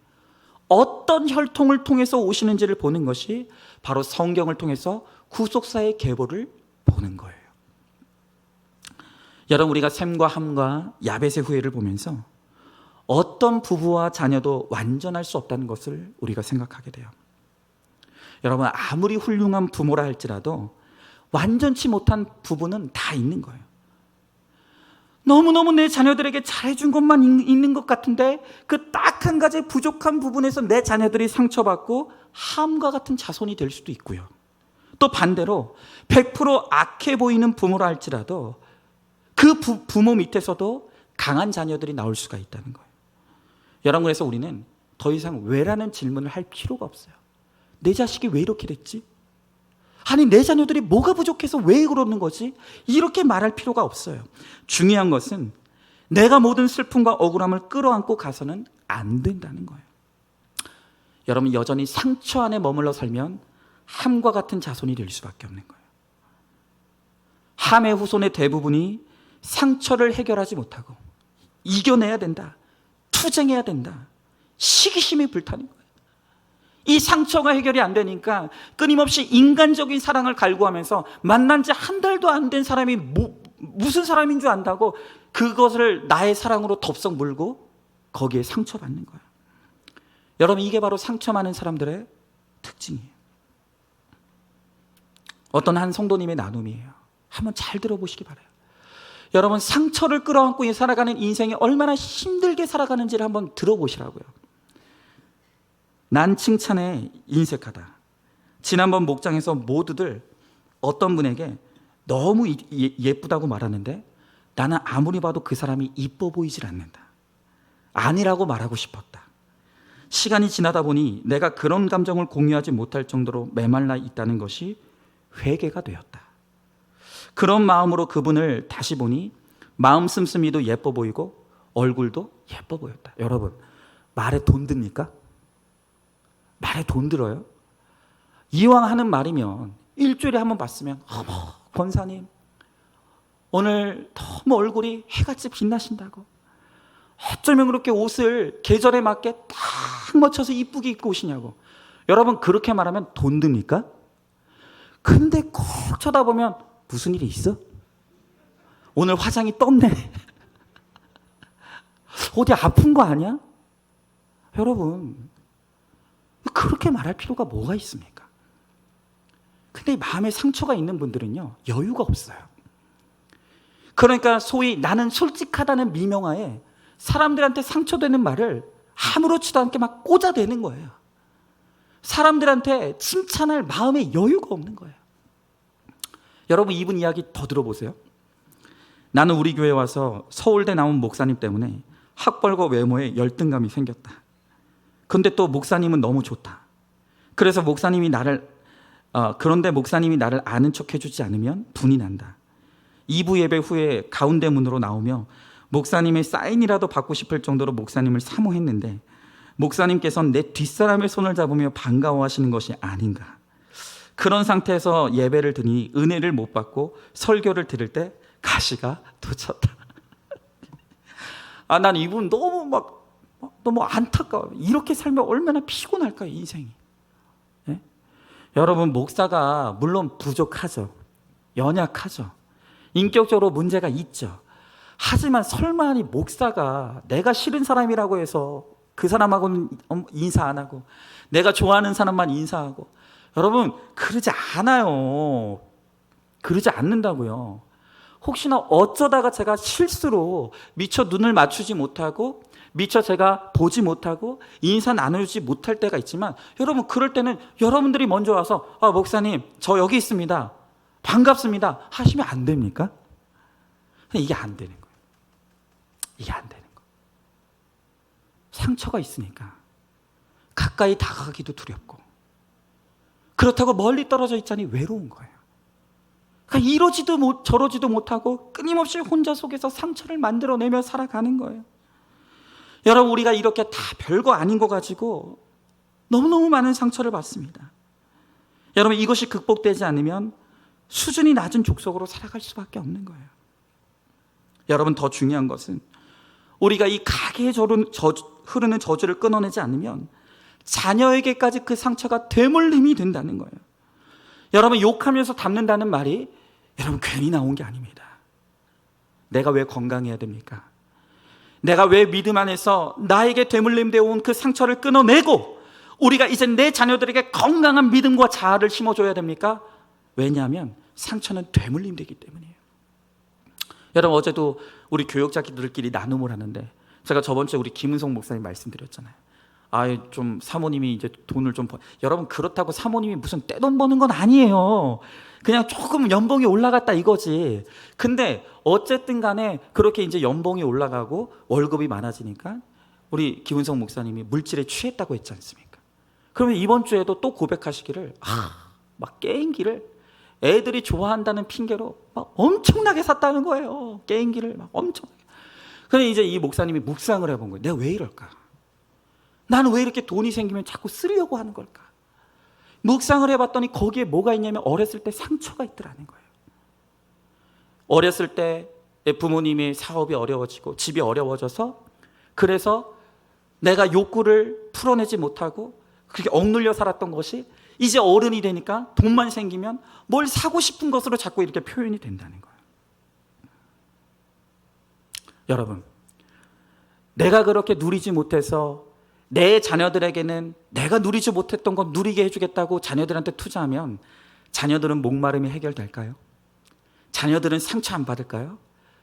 [SPEAKER 1] 어떤 혈통을 통해서 오시는지를 보는 것이 바로 성경을 통해서 구속사의 계보를 보는 거예요. 여러분, 우리가 셈과 함과 야벳의 후예를 보면서 어떤 부부와 자녀도 완전할 수 없다는 것을 우리가 생각하게 돼요. 여러분, 아무리 훌륭한 부모라 할지라도 완전치 못한 부부는 다 있는 거예요. 너무너무 내 자녀들에게 잘해준 것만 있는 것 같은데 그 딱 한 가지 부족한 부분에서 내 자녀들이 상처받고 함과 같은 자손이 될 수도 있고요. 또 반대로 100% 악해 보이는 부모라 할지라도 그 부모 밑에서도 강한 자녀들이 나올 수가 있다는 거예요. 여러분, 그래서 우리는 더 이상 왜라는 질문을 할 필요가 없어요. 내 자식이 왜 이렇게 됐지? 아니, 내 자녀들이 뭐가 부족해서 왜 그러는 거지? 이렇게 말할 필요가 없어요. 중요한 것은 내가 모든 슬픔과 억울함을 끌어안고 가서는 안 된다는 거예요. 여러분, 여전히 상처 안에 머물러 살면 함과 같은 자손이 될 수밖에 없는 거예요. 함의 후손의 대부분이 상처를 해결하지 못하고 이겨내야 된다, 투쟁해야 된다, 시기심이 불타는 거예요. 이 상처가 해결이 안 되니까 끊임없이 인간적인 사랑을 갈구하면서 만난 지 한 달도 안 된 사람이 무슨 사람인 줄 안다고 그것을 나의 사랑으로 덥석 물고 거기에 상처받는 거예요. 여러분, 이게 바로 상처 많은 사람들의 특징이에요. 어떤 한 성도님의 나눔이에요. 한번 잘 들어보시기 바라요. 여러분, 상처를 끌어안고 살아가는 인생이 얼마나 힘들게 살아가는지를 한번 들어보시라고요. 난 칭찬에 인색하다. 지난번 목장에서 모두들 어떤 분에게 너무 예쁘다고 말하는데 나는 아무리 봐도 그 사람이 이뻐 보이질 않는다. 아니라고 말하고 싶었다. 시간이 지나다 보니 내가 그런 감정을 공유하지 못할 정도로 메말라 있다는 것이 회개가 되었다. 그런 마음으로 그분을 다시 보니 마음 씀씀이도 예뻐 보이고 얼굴도 예뻐 보였다. 여러분, 말에 돈 듭니까? 말에 돈 들어요? 이왕 하는 말이면 일주일에 한 번 봤으면 어머, 권사님 오늘 너무 얼굴이 해같이 빛나신다고, 어쩌면 그렇게 옷을 계절에 맞게 딱 맞춰서 이쁘게 입고 오시냐고. 여러분, 그렇게 말하면 돈 듭니까? 근데 꼭 쳐다보면 무슨 일이 있어? 오늘 화장이 떴네. 어디 아픈 거 아니야? 여러분, 그렇게 말할 필요가 뭐가 있습니까? 근데 마음에 상처가 있는 분들은요, 여유가 없어요. 그러니까 소위 나는 솔직하다는 미명하에 사람들한테 상처되는 말을 아무렇지도 않게 막 꽂아대는 거예요. 사람들한테 칭찬할 마음의 여유가 없는 거예요. 여러분, 이분 이야기 더 들어보세요. 나는 우리 교회에 와서 서울대 나온 목사님 때문에 학벌과 외모에 열등감이 생겼다. 근데 또 목사님은 너무 좋다. 그래서 그런데 목사님이 나를 아는 척 해주지 않으면 분이 난다. 2부 예배 후에 가운데 문으로 나오며 목사님의 사인이라도 받고 싶을 정도로 목사님을 사모했는데 목사님께서는 내 뒷사람의 손을 잡으며 반가워하시는 것이 아닌가. 그런 상태에서 예배를 드니 은혜를 못 받고 설교를 들을 때 가시가 돋쳤다. 난 이분 너무 안타까워요. 이렇게 살면 얼마나 피곤할까요, 인생이. 네? 여러분, 목사가 물론 부족하죠. 연약하죠. 인격적으로 문제가 있죠. 하지만 설마 목사가 내가 싫은 사람이라고 해서 그 사람하고는 인사 안 하고 내가 좋아하는 사람만 인사하고, 여러분, 그러지 않아요. 그러지 않는다고요. 혹시나 어쩌다가 제가 실수로 미처 눈을 맞추지 못하고 미처 제가 보지 못하고 인사 나누지 못할 때가 있지만, 여러분, 그럴 때는 여러분들이 먼저 와서 목사님 저 여기 있습니다, 반갑습니다 하시면 안 됩니까? 이게 안 되는 거예요. 이게 안 되는 거예요. 상처가 있으니까 가까이 다가가기도 두렵고, 그렇다고 멀리 떨어져 있자니 외로운 거예요. 그러니까 이러지도 저러지도 못하고 끊임없이 혼자 속에서 상처를 만들어내며 살아가는 거예요. 여러분, 우리가 이렇게 다 별거 아닌 거 가지고 너무너무 많은 상처를 받습니다. 여러분, 이것이 극복되지 않으면 수준이 낮은 족속으로 살아갈 수밖에 없는 거예요. 여러분, 더 중요한 것은 우리가 이 가게에 흐르는 저주를 끊어내지 않으면 자녀에게까지 그 상처가 되물림이 된다는 거예요. 여러분, 욕하면서 담는다는 말이 여러분 괜히 나온 게 아닙니다. 내가 왜 건강해야 됩니까? 내가 왜 믿음 안에서 나에게 되물림되어 온 그 상처를 끊어내고 우리가 이제 내 자녀들에게 건강한 믿음과 자아를 심어줘야 됩니까? 왜냐하면 상처는 되물림되기 때문이에요. 여러분, 어제도 우리 교역자들끼리 나눔을 하는데 제가 저번 주에 우리 김은성 목사님 말씀드렸잖아요. 좀 사모님이 이제 돈을 좀 여러분, 그렇다고 사모님이 무슨 떼돈 버는 건 아니에요. 그냥 조금 연봉이 올라갔다 이거지. 근데 어쨌든 간에 그렇게 이제 연봉이 올라가고 월급이 많아지니까 우리 김은성 목사님이 물질에 취했다고 했지 않습니까? 그러면 이번 주에도 또 고백하시기를 막 게임기를 애들이 좋아한다는 핑계로 막 엄청나게 샀다는 거예요. 게임기를 막 엄청나게. 그래서 이제 이 목사님이 묵상을 해본 거예요. 내가 왜 이럴까? 나는 왜 이렇게 돈이 생기면 자꾸 쓰려고 하는 걸까? 묵상을 해봤더니 거기에 뭐가 있냐면 어렸을 때 상처가 있더라는 거예요. 어렸을 때 부모님의 사업이 어려워지고 집이 어려워져서, 그래서 내가 욕구를 풀어내지 못하고 그렇게 억눌려 살았던 것이 이제 어른이 되니까 돈만 생기면 뭘 사고 싶은 것으로 자꾸 이렇게 표현이 된다는 거예요. 여러분, 내가 그렇게 누리지 못해서 내 자녀들에게는 내가 누리지 못했던 것 누리게 해주겠다고 자녀들한테 투자하면 자녀들은 목마름이 해결될까요? 자녀들은 상처 안 받을까요?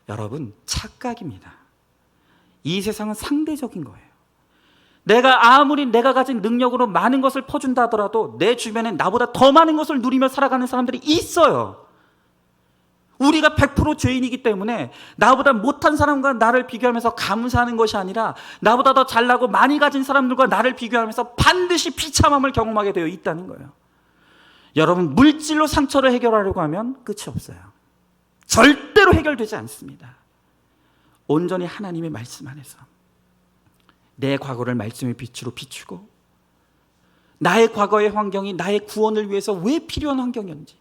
[SPEAKER 1] 여러분, 착각입니다. 이 세상은 상대적인 거예요. 내가 아무리 내가 가진 능력으로 많은 것을 퍼준다 하더라도 내 주변에 나보다 더 많은 것을 누리며 살아가는 사람들이 있어요. 우리가 100% 죄인이기 때문에 나보다 못한 사람과 나를 비교하면서 감사하는 것이 아니라 나보다 더 잘나고 많이 가진 사람들과 나를 비교하면서 반드시 비참함을 경험하게 되어 있다는 거예요. 여러분, 물질로 상처를 해결하려고 하면 끝이 없어요. 절대로 해결되지 않습니다. 온전히 하나님의 말씀 안에서 내 과거를 말씀의 빛으로 비추고 나의 과거의 환경이 나의 구원을 위해서 왜 필요한 환경이었는지,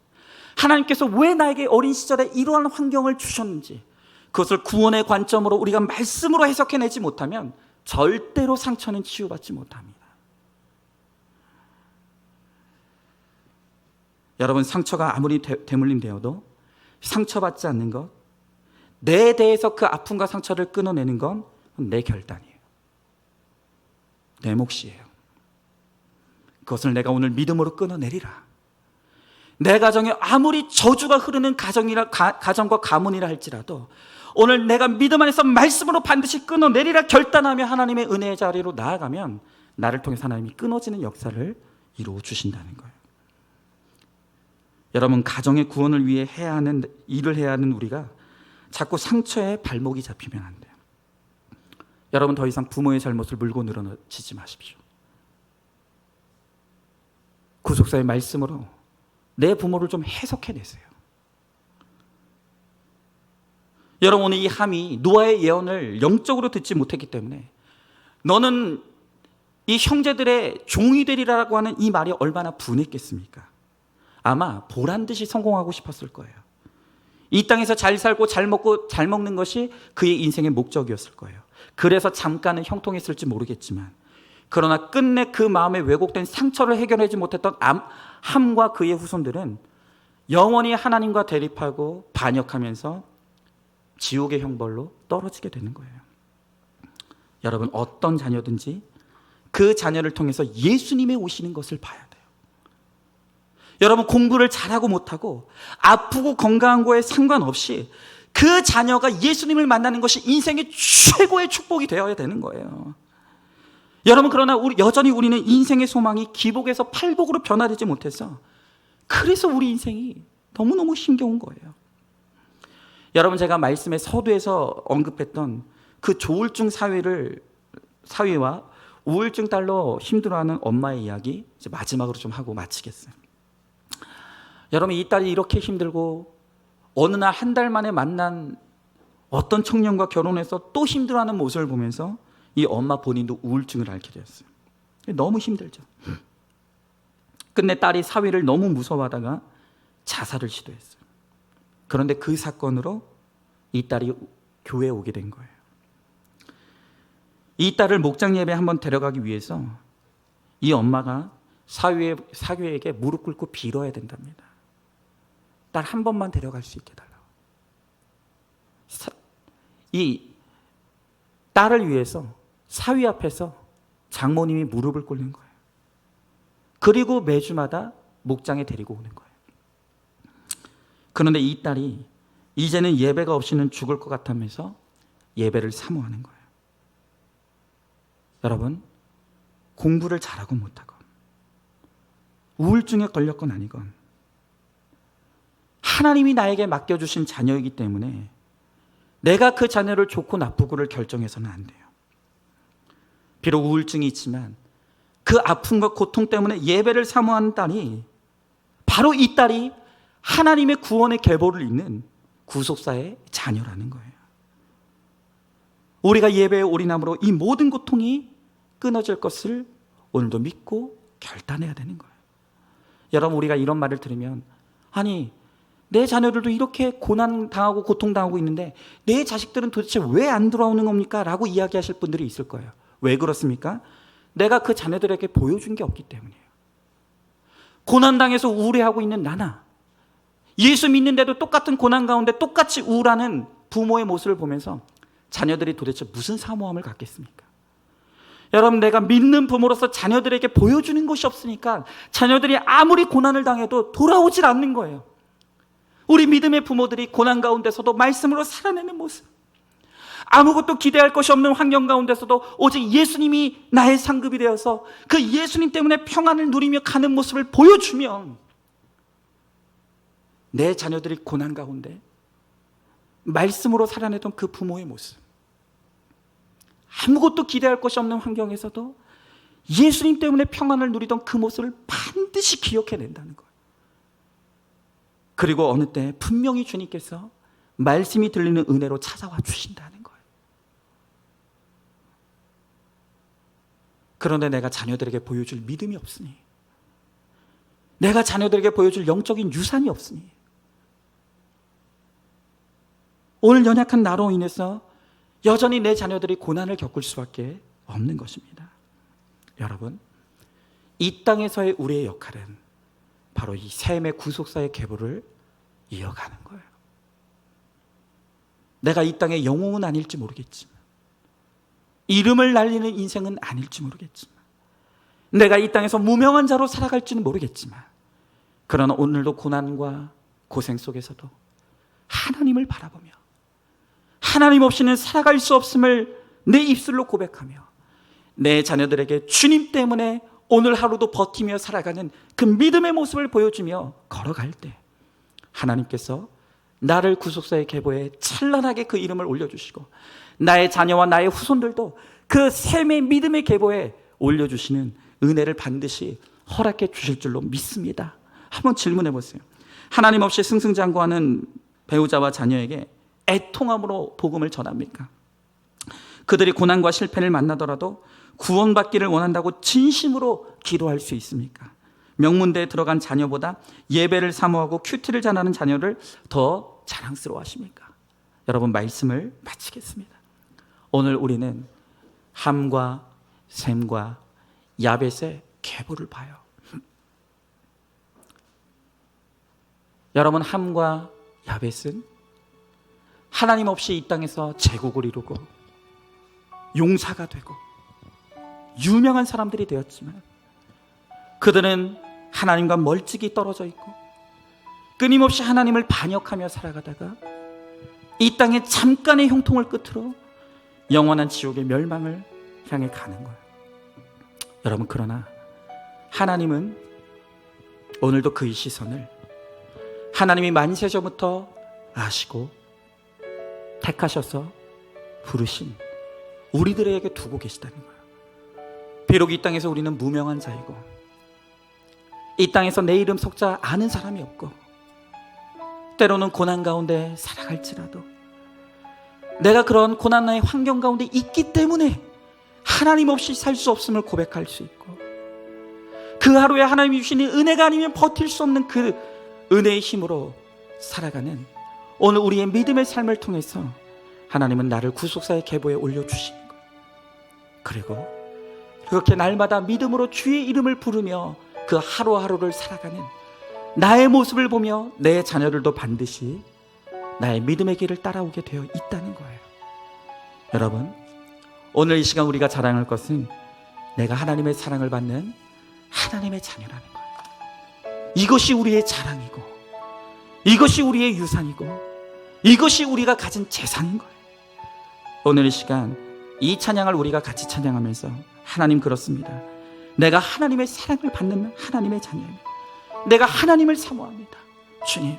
[SPEAKER 1] 하나님께서 왜 나에게 어린 시절에 이러한 환경을 주셨는지, 그것을 구원의 관점으로 우리가 말씀으로 해석해내지 못하면 절대로 상처는 치유받지 못합니다. 여러분, 상처가 아무리 대물림되어도 상처받지 않는 것, 내 대해서 그 아픔과 상처를 끊어내는 건 내 결단이에요. 내 몫이에요. 그것을 내가 오늘 믿음으로 끊어내리라. 내 가정에 아무리 저주가 흐르는 가정과 가문이라 할지라도 오늘 내가 믿음 안에서 말씀으로 반드시 끊어내리라 결단하며 하나님의 은혜의 자리로 나아가면 나를 통해서 하나님이 끊어지는 역사를 이루어 주신다는 거예요. 여러분, 가정의 구원을 위해 일을 해야 하는 우리가 자꾸 상처에 발목이 잡히면 안 돼요. 여러분, 더 이상 부모의 잘못을 물고 늘어지지 마십시오. 구속사의 말씀으로 내 부모를 좀 해석해내세요. 여러분, 오늘 이 함이 노아의 예언을 영적으로 듣지 못했기 때문에 너는 이 형제들의 종이 되리라고 하는 이 말이 얼마나 분했겠습니까? 아마 보란 듯이 성공하고 싶었을 거예요. 이 땅에서 잘 살고 잘 먹고 잘 먹는 것이 그의 인생의 목적이었을 거예요. 그래서 잠깐은 형통했을지 모르겠지만, 그러나 끝내 그 마음에 왜곡된 상처를 해결하지 못했던 함과 그의 후손들은 영원히 하나님과 대립하고 반역하면서 지옥의 형벌로 떨어지게 되는 거예요. 여러분, 어떤 자녀든지 그 자녀를 통해서 예수님의 오시는 것을 봐야 돼요. 여러분, 공부를 잘하고 못하고 아프고 건강한 거에 상관없이 그 자녀가 예수님을 만나는 것이 인생의 최고의 축복이 되어야 되는 거예요. 여러분, 그러나 여전히 우리는 인생의 소망이 기복에서 팔복으로 변화되지 못해서 그래서 우리 인생이 너무너무 힘겨운 거예요. 여러분, 제가 말씀의 서두에서 언급했던 그 조울증 사위와 우울증 딸로 힘들어하는 엄마의 이야기 이제 마지막으로 좀 하고 마치겠어요. 여러분, 이 딸이 이렇게 힘들고 어느 날 한 달 만에 만난 어떤 청년과 결혼해서 또 힘들어하는 모습을 보면서 이 엄마 본인도 우울증을 앓게 되었어요. 너무 힘들죠. 끝내 딸이 사위를 너무 무서워하다가 자살을 시도했어요. 그런데 그 사건으로 이 딸이 교회에 오게 된 거예요. 이 딸을 목장 예배에 한번 데려가기 위해서 이 엄마가 사위에게 무릎 꿇고 빌어야 된답니다. 딸 한 번만 데려갈 수 있게 해달라고. 이 딸을 위해서 사위 앞에서 장모님이 무릎을 꿇는 거예요. 그리고 매주마다 목장에 데리고 오는 거예요. 그런데 이 딸이
[SPEAKER 2] 이제는 예배가 없이는 죽을 것 같다면서 예배를 사모하는 거예요. 여러분, 공부를 잘하고 못하건, 우울증에 걸렸건 아니건, 하나님이 나에게 맡겨주신 자녀이기 때문에 내가 그 자녀를 좋고 나쁘고를 결정해서는 안 돼요. 비록 우울증이 있지만 그 아픔과 고통 때문에 예배를 사모하는 딸이, 바로 이 딸이 하나님의 구원의 계보를 잇는 구속사의 자녀라는 거예요. 우리가 예배에 올인함으로 이 모든 고통이 끊어질 것을 오늘도 믿고 결단해야 되는 거예요. 여러분, 우리가 이런 말을 들으면, 아니, 내 자녀들도 이렇게 고난당하고 고통당하고 있는데 내 자식들은 도대체 왜 안 돌아오는 겁니까? 라고 이야기하실 분들이 있을 거예요. 왜 그렇습니까? 내가 그 자녀들에게 보여준 게 없기 때문이에요. 고난당해서 우울해하고 있는 나나, 예수 믿는데도 똑같은 고난 가운데 똑같이 우울하는 부모의 모습을 보면서 자녀들이 도대체 무슨 사모함을 갖겠습니까? 여러분, 내가 믿는 부모로서 자녀들에게 보여주는 것이 없으니까 자녀들이 아무리 고난을 당해도 돌아오질 않는 거예요. 우리 믿음의 부모들이 고난 가운데서도 말씀으로 살아내는 모습, 아무것도 기대할 것이 없는 환경 가운데서도 오직 예수님이 나의 상급이 되어서 그 예수님 때문에 평안을 누리며 가는 모습을 보여주면, 내 자녀들이 고난 가운데 말씀으로 살아내던 그 부모의 모습, 아무것도 기대할 것이 없는 환경에서도 예수님 때문에 평안을 누리던 그 모습을 반드시 기억해낸다는 거예요. 그리고 어느 때 분명히 주님께서 말씀이 들리는 은혜로 찾아와 주신다는 거예요. 그런데 내가 자녀들에게 보여줄 믿음이 없으니, 내가 자녀들에게 보여줄 영적인 유산이 없으니, 오늘 연약한 나로 인해서 여전히 내 자녀들이 고난을 겪을 수밖에 없는 것입니다. 여러분, 이 땅에서의 우리의 역할은 바로 이 샘의 구속사의 계보를 이어가는 거예요. 내가 이 땅의 영웅은 아닐지 모르겠지만, 이름을 날리는 인생은 아닐지 모르겠지만, 내가 이 땅에서 무명한 자로 살아갈지는 모르겠지만, 그러나 오늘도 고난과 고생 속에서도 하나님을 바라보며 하나님 없이는 살아갈 수 없음을 내 입술로 고백하며 내 자녀들에게 주님 때문에 오늘 하루도 버티며 살아가는 그 믿음의 모습을 보여주며 걸어갈 때, 하나님께서 나를 구속사의 계보에 찬란하게 그 이름을 올려주시고 나의 자녀와 나의 후손들도 그 샘의 믿음의 계보에 올려주시는 은혜를 반드시 허락해 주실 줄로 믿습니다. 한번 질문해 보세요. 하나님 없이 승승장구하는 배우자와 자녀에게 애통함으로 복음을 전합니까? 그들이 고난과 실패를 만나더라도 구원받기를 원한다고 진심으로 기도할 수 있습니까? 명문대에 들어간 자녀보다 예배를 사모하고 큐티를 잘하는 자녀를 더 자랑스러워하십니까? 여러분, 말씀을 마치겠습니다. 오늘 우리는 함과 셈과 야벳의 계보를 봐요. 여러분, 함과 야벳은 하나님 없이 이 땅에서 제국을 이루고 용사가 되고 유명한 사람들이 되었지만, 그들은 하나님과 멀찍이 떨어져 있고 끊임없이 하나님을 반역하며 살아가다가 이 땅의 잠깐의 형통을 끝으로 영원한 지옥의 멸망을 향해 가는 거예요. 여러분, 그러나 하나님은 오늘도 그의 시선을 하나님이 만세전부터 아시고 택하셔서 부르신 우리들에게 두고 계시다는 거예요. 비록 이 땅에서 우리는 무명한 자이고 이 땅에서 내 이름 석자 아는 사람이 없고 때로는 고난 가운데 살아갈지라도, 내가 그런 고난의 환경 가운데 있기 때문에 하나님 없이 살 수 없음을 고백할 수 있고, 그 하루에 하나님이 주시는 은혜가 아니면 버틸 수 없는 그 은혜의 힘으로 살아가는 오늘 우리의 믿음의 삶을 통해서 하나님은 나를 구속사의 계보에 올려주시는 거예요. 그리고 그렇게 날마다 믿음으로 주의 이름을 부르며 그 하루하루를 살아가는 나의 모습을 보며 내 자녀들도 반드시 나의 믿음의 길을 따라오게 되어 있다는 거예요. 여러분, 오늘 이 시간 우리가 자랑할 것은 내가 하나님의 사랑을 받는 하나님의 자녀라는 거예요. 이것이 우리의 자랑이고, 이것이 우리의 유산이고, 이것이 우리가 가진 재산인 거예요. 오늘 이 시간 이 찬양을 우리가 같이 찬양하면서, 하나님 그렇습니다. 내가 하나님의 사랑을 받는 하나님의 자녀입니다. 내가 하나님을 사모합니다. 주님,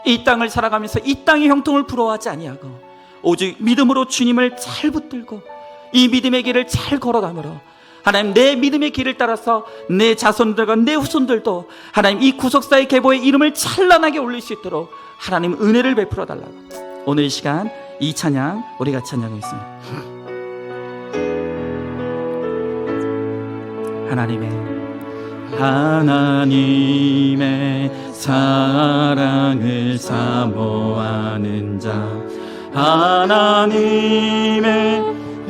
[SPEAKER 2] 이 땅을 살아가면서 이 땅의 형통을 부러워하지 아니하고 오직 믿음으로 주님을 잘 붙들고 이 믿음의 길을 잘 걸어가므로 하나님, 내 믿음의 길을 따라서 내 자손들과 내 후손들도 하나님 이 구속사의 계보의 이름을 찬란하게 올릴 수 있도록 하나님 은혜를 베풀어 달라고, 오늘 이 시간 이 찬양 우리가 찬양하겠습니다. 하나님의 사랑을 사모하는 자, 하나님의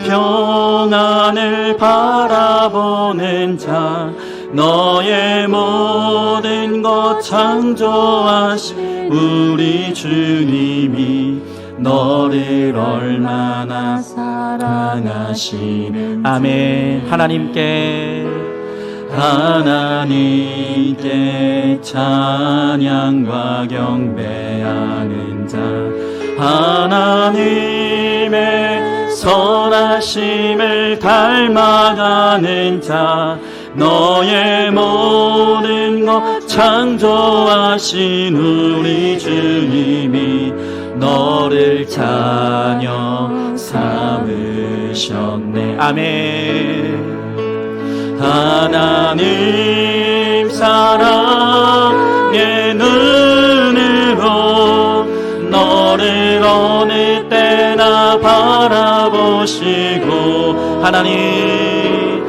[SPEAKER 2] 평안을 바라보는 자, 너의 모든 것 창조하신 우리 주님이 너를 얼마나 사랑하시는, 아멘. 하나님께 찬양과 경배하는 자, 하나님의 선하심을 닮아가는 자, 너의 모든 것 창조하신 우리 주님이 너를 자녀 삼으셨네, 아멘. 하나님 사랑의 눈으로 너를 어느 때나 바라보시고, 하나님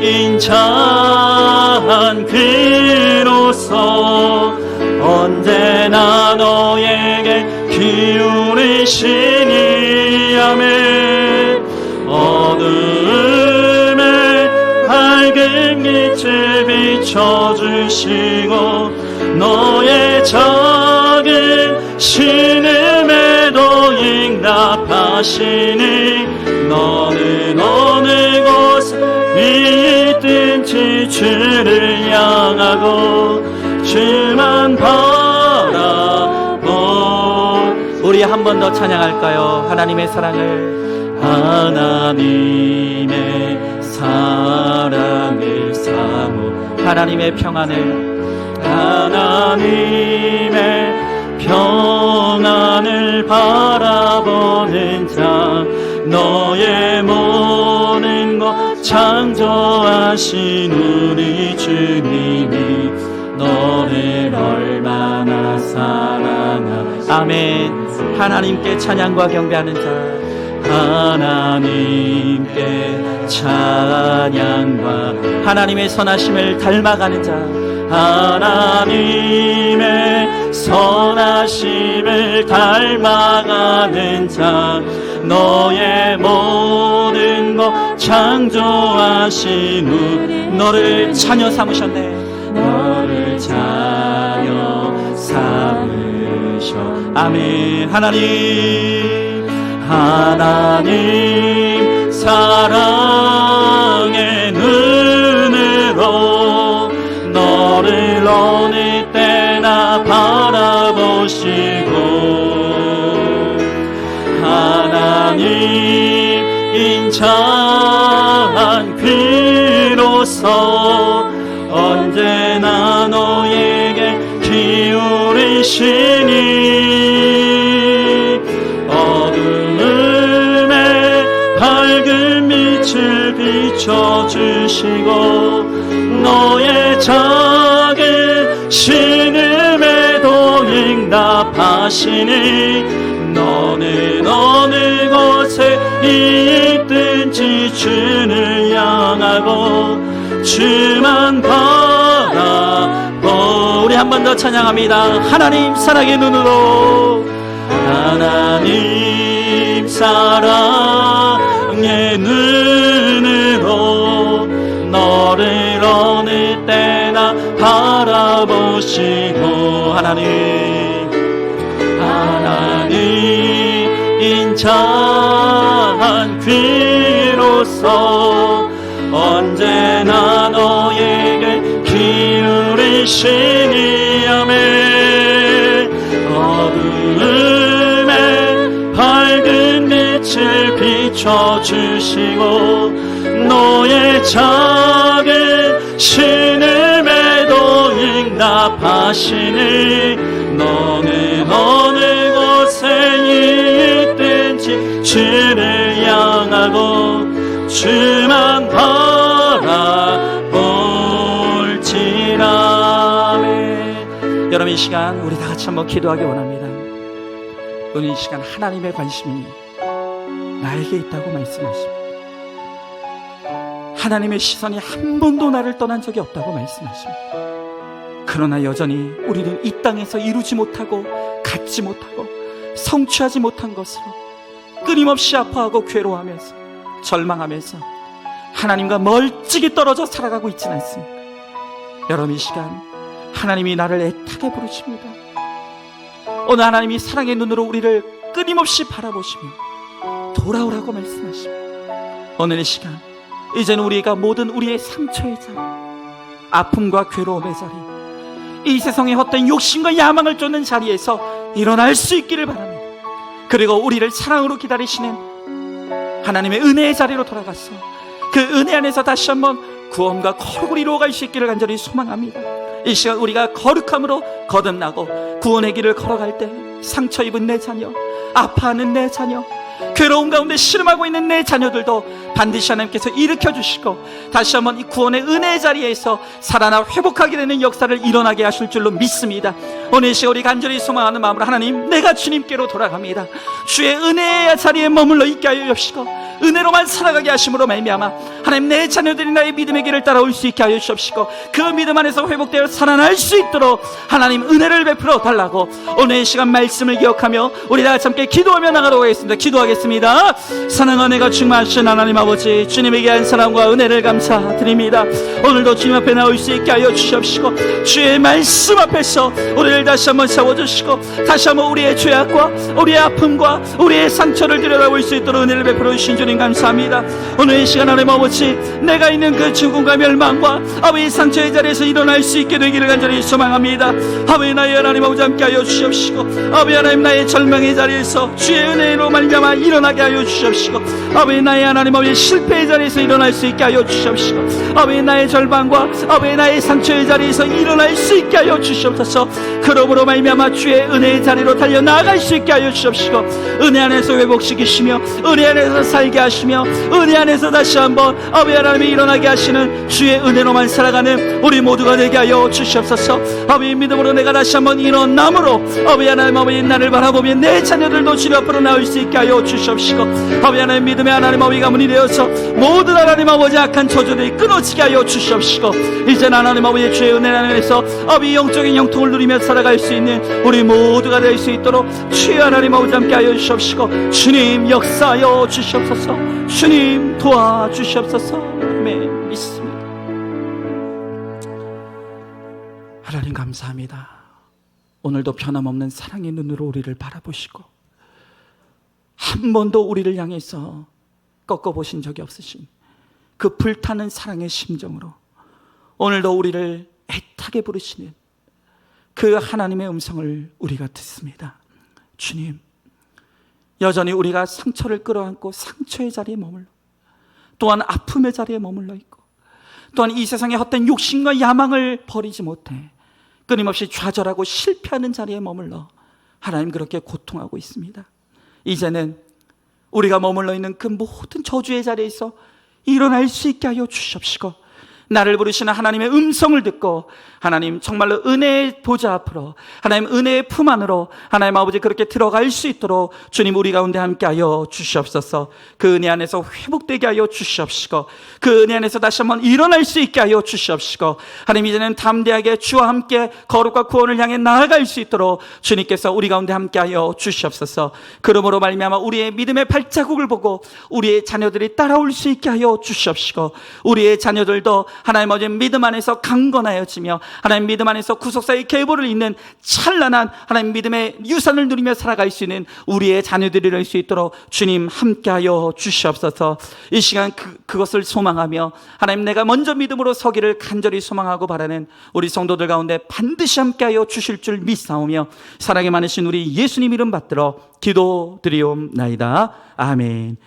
[SPEAKER 2] 인자한 귀로서 언제나 너에게 기울이시니, 아멘. 어둠에 밝은 빛을 비춰주시고 너의 작은 신음에도 응답하시니, 너는 어느 곳에 있든지 주를 향하고 주만 바라보. 우리 한 번 더 찬양할까요? 하나님의 사랑을, 하나님의 사랑을 사모, 하나님의 평안을, 하나님의 평안을 바라보는 자, 너의 모든 것 창조하신 우리 주님이 너를 얼마나 사랑하나, 아멘. 하나님께 찬양과 경배하는 자, 하나님께 찬양과, 하나님의 선하심을 닮아가는 자, 하나님의 선하심을 닮아가는 자, 너의 모든 것 창조하신 우리, 너를 자녀 삼으셨네, 너를 자녀 삼으셔, 아멘. 하나님 사랑의 눈으로 너를 어느 때나 바라보시고, 하나님 인자한 귀로서 언제나 너에게 기울이시니, 어둠에 밝은 빛을 비춰주시고 너의 작은 신음에도 응답하시니, 너는 어느 곳에 있든지 주를 향하고 주만 바라보. 우리 한 번 더 찬양합니다. 하나님 사랑의 눈으로, 하나님 사랑의 눈으로 너를 어느 때나 바라보시고, 하나님 인자한 귀로서 언제나 너에게 기울이시니, 아멘. 비춰주시고 너의 작은 신음에도 응답하시니 너는 어느 곳에 있든지 주를 향하고 주만 바라볼지라. 아멘. 여러분, 이 시간 우리 다 같이 한번 기도하기 원합니다. 오늘 이 시간 하나님의 관심이 나에게 있다고 말씀하십니다. 하나님의 시선이 한 번도 나를 떠난 적이 없다고 말씀하십니다. 그러나 여전히 우리는 이 땅에서 이루지 못하고 갖지 못하고 성취하지 못한 것으로 끊임없이 아파하고 괴로워하면서 절망하면서 하나님과 멀찍이 떨어져 살아가고 있지는 않습니까? 여러분, 이 시간 하나님이 나를 애타게 부르십니다. 오늘 하나님이 사랑의 눈으로 우리를 끊임없이 바라보시며 돌아오라고 말씀하십니다. 오늘 이 시간 이제는 우리가 모든 우리의 상처의 자리, 아픔과 괴로움의 자리, 이 세상의 헛된 욕심과 야망을 쫓는 자리에서 일어날 수 있기를 바랍니다. 그리고 우리를 사랑으로 기다리시는 하나님의 은혜의 자리로 돌아가서 그 은혜 안에서 다시 한번 구원과 거룩을 이루어갈 수 있기를 간절히 소망합니다. 이 시간 우리가 거룩함으로 거듭나고 구원의 길을 걸어갈 때 상처 입은 내 자녀, 아파하는 내 자녀, 괴로움 가운데 씨름하고 있는 내 자녀들도 반드시 하나님께서 일으켜 주시고 다시 한번 이 구원의 은혜의 자리에서 살아나 회복하게 되는 역사를 일어나게 하실 줄로 믿습니다. 오늘 이 시간 우리 간절히 소망하는 마음으로 하나님, 내가 주님께로 돌아갑니다. 주의 은혜의 자리에 머물러 있게 하여 주시고 은혜로만 살아가게 하심으로 말미암아 하나님, 내 자녀들이 나의 믿음의 길을 따라올 수 있게 하여 주옵시고 그 믿음 안에서 회복되어 살아날 수 있도록 하나님 은혜를 베풀어 달라고 오늘 이 시간 말씀을 기억하며 우리 다 같이 함께 기도하며 나가도록 하겠습니다. 기도하겠습니다. 사랑하는 내가 충만하신 하나님 아버지, 주님에게 한 사랑과 은혜를 감사드립니다. 오늘도 주님 앞에 나올 수 있게 하여 주시옵시고 주의 말씀 앞에서 우리를 다시 한번 세워주시고 다시 한번 우리의 죄악과 우리의 아픔과 우리의 상처를 들여다볼 수 있도록 은혜를 베풀어 주신 주님 감사합니다. 오늘 이 시간 하나님 아버지, 내가 있는 그 죽음과 멸망과 아버지 상처의 자리에서 일어날 수 있게 되기를 간절히 소망합니다. 아버지, 나의 하나님 아버지 함께 하여 주시옵시고 아버지 하나님, 나의 절망의 자리에서 주의 은혜로 말미암아 일어나게 하여 주시옵시고 아버지, 나의 하나님 아버지 실패의 자리에서 일어날 수 있게 하여 주시옵시고 아버지, 나의 절망과 아버지 나의 상처의 자리에서 일어날 수 있게 하여 주시옵소서. 그러므로 말미암아 주의 은혜의 자리로 달려나갈 수 있게 하여 주시옵시고 은혜 안에서 회복시키시며 은혜 안에서 살게 하시며 은혜 안에서 다시 한번 아버지 하나님이 일어나게 하시는 주의 은혜로만 살아가는 우리 모두가 되게 하여 주시옵소서. 아버지, 믿음으로 내가 다시 한번 일어남으로 아버지 하나님 아버지 나를 바라보며 내 자녀들도 주님 앞으로 나올 수 있게 하여 주시옵시고 아버지 하나님, 믿음의 하나님 아버지 가문이 되어서 모든 하나님 아버지 악한 저주들이 끊어지게 하여 주시옵시고 이제는 하나님 아버지 주의 은혜 안에서 아버지 영적인 영통을 누리며 살아갈 수 있는 우리 모두가 될 수 있도록 주의 하나님 아버지 함께 하여 주시옵시고 주님 역사하여 주시옵소서. 주님 도와주시옵소서. 아멘. 믿습니다. 하나님 감사합니다. 오늘도 변함없는 사랑의 눈으로 우리를 바라보시고 한 번도 우리를 향해서 꺾어보신 적이 없으신 그 불타는 사랑의 심정으로 오늘도 우리를 애타게 부르시는 그 하나님의 음성을 우리가 듣습니다. 주님, 여전히 우리가 상처를 끌어안고 상처의 자리에 머물러, 또한 아픔의 자리에 머물러 있고, 또한 이 세상의 헛된 욕심과 야망을 버리지 못해 끊임없이 좌절하고 실패하는 자리에 머물러 하나님 그렇게 고통하고 있습니다. 이제는 우리가 머물러 있는 그 모든 저주의 자리에서 일어날 수 있게 하여 주시옵시고 나를 부르시는 하나님의 음성을 듣고 하나님 정말로 은혜의 보좌 앞으로 하나님 은혜의 품 안으로 하나님 아버지 그렇게 들어갈 수 있도록 주님 우리 가운데 함께하여 주시옵소서. 그 은혜 안에서 회복되게 하여 주시옵시고 그 은혜 안에서 다시 한번 일어날 수 있게 하여 주시옵시고 하나님 이제는 담대하게 주와 함께 거룩과 구원을 향해 나아갈 수 있도록 주님께서 우리 가운데 함께하여 주시옵소서. 그러므로 말미암아 우리의 믿음의 발자국을 보고 우리의 자녀들이 따라올 수 있게 하여 주시옵시고 우리의 자녀들도 하나님 아버지 믿음 안에서 강건하여지며 하나님 믿음 안에서 구속사의 계보를 잇는 찬란한 하나님 믿음의 유산을 누리며 살아갈 수 있는 우리의 자녀들이 될 수 있도록 주님 함께하여 주시옵소서. 이 시간 그것을 소망하며 하나님 내가 먼저 믿음으로 서기를 간절히 소망하고 바라는 우리 성도들 가운데 반드시 함께하여 주실 줄 믿사오며 사랑이 많으신 우리 예수님 이름 받들어 기도드리옵나이다. 아멘.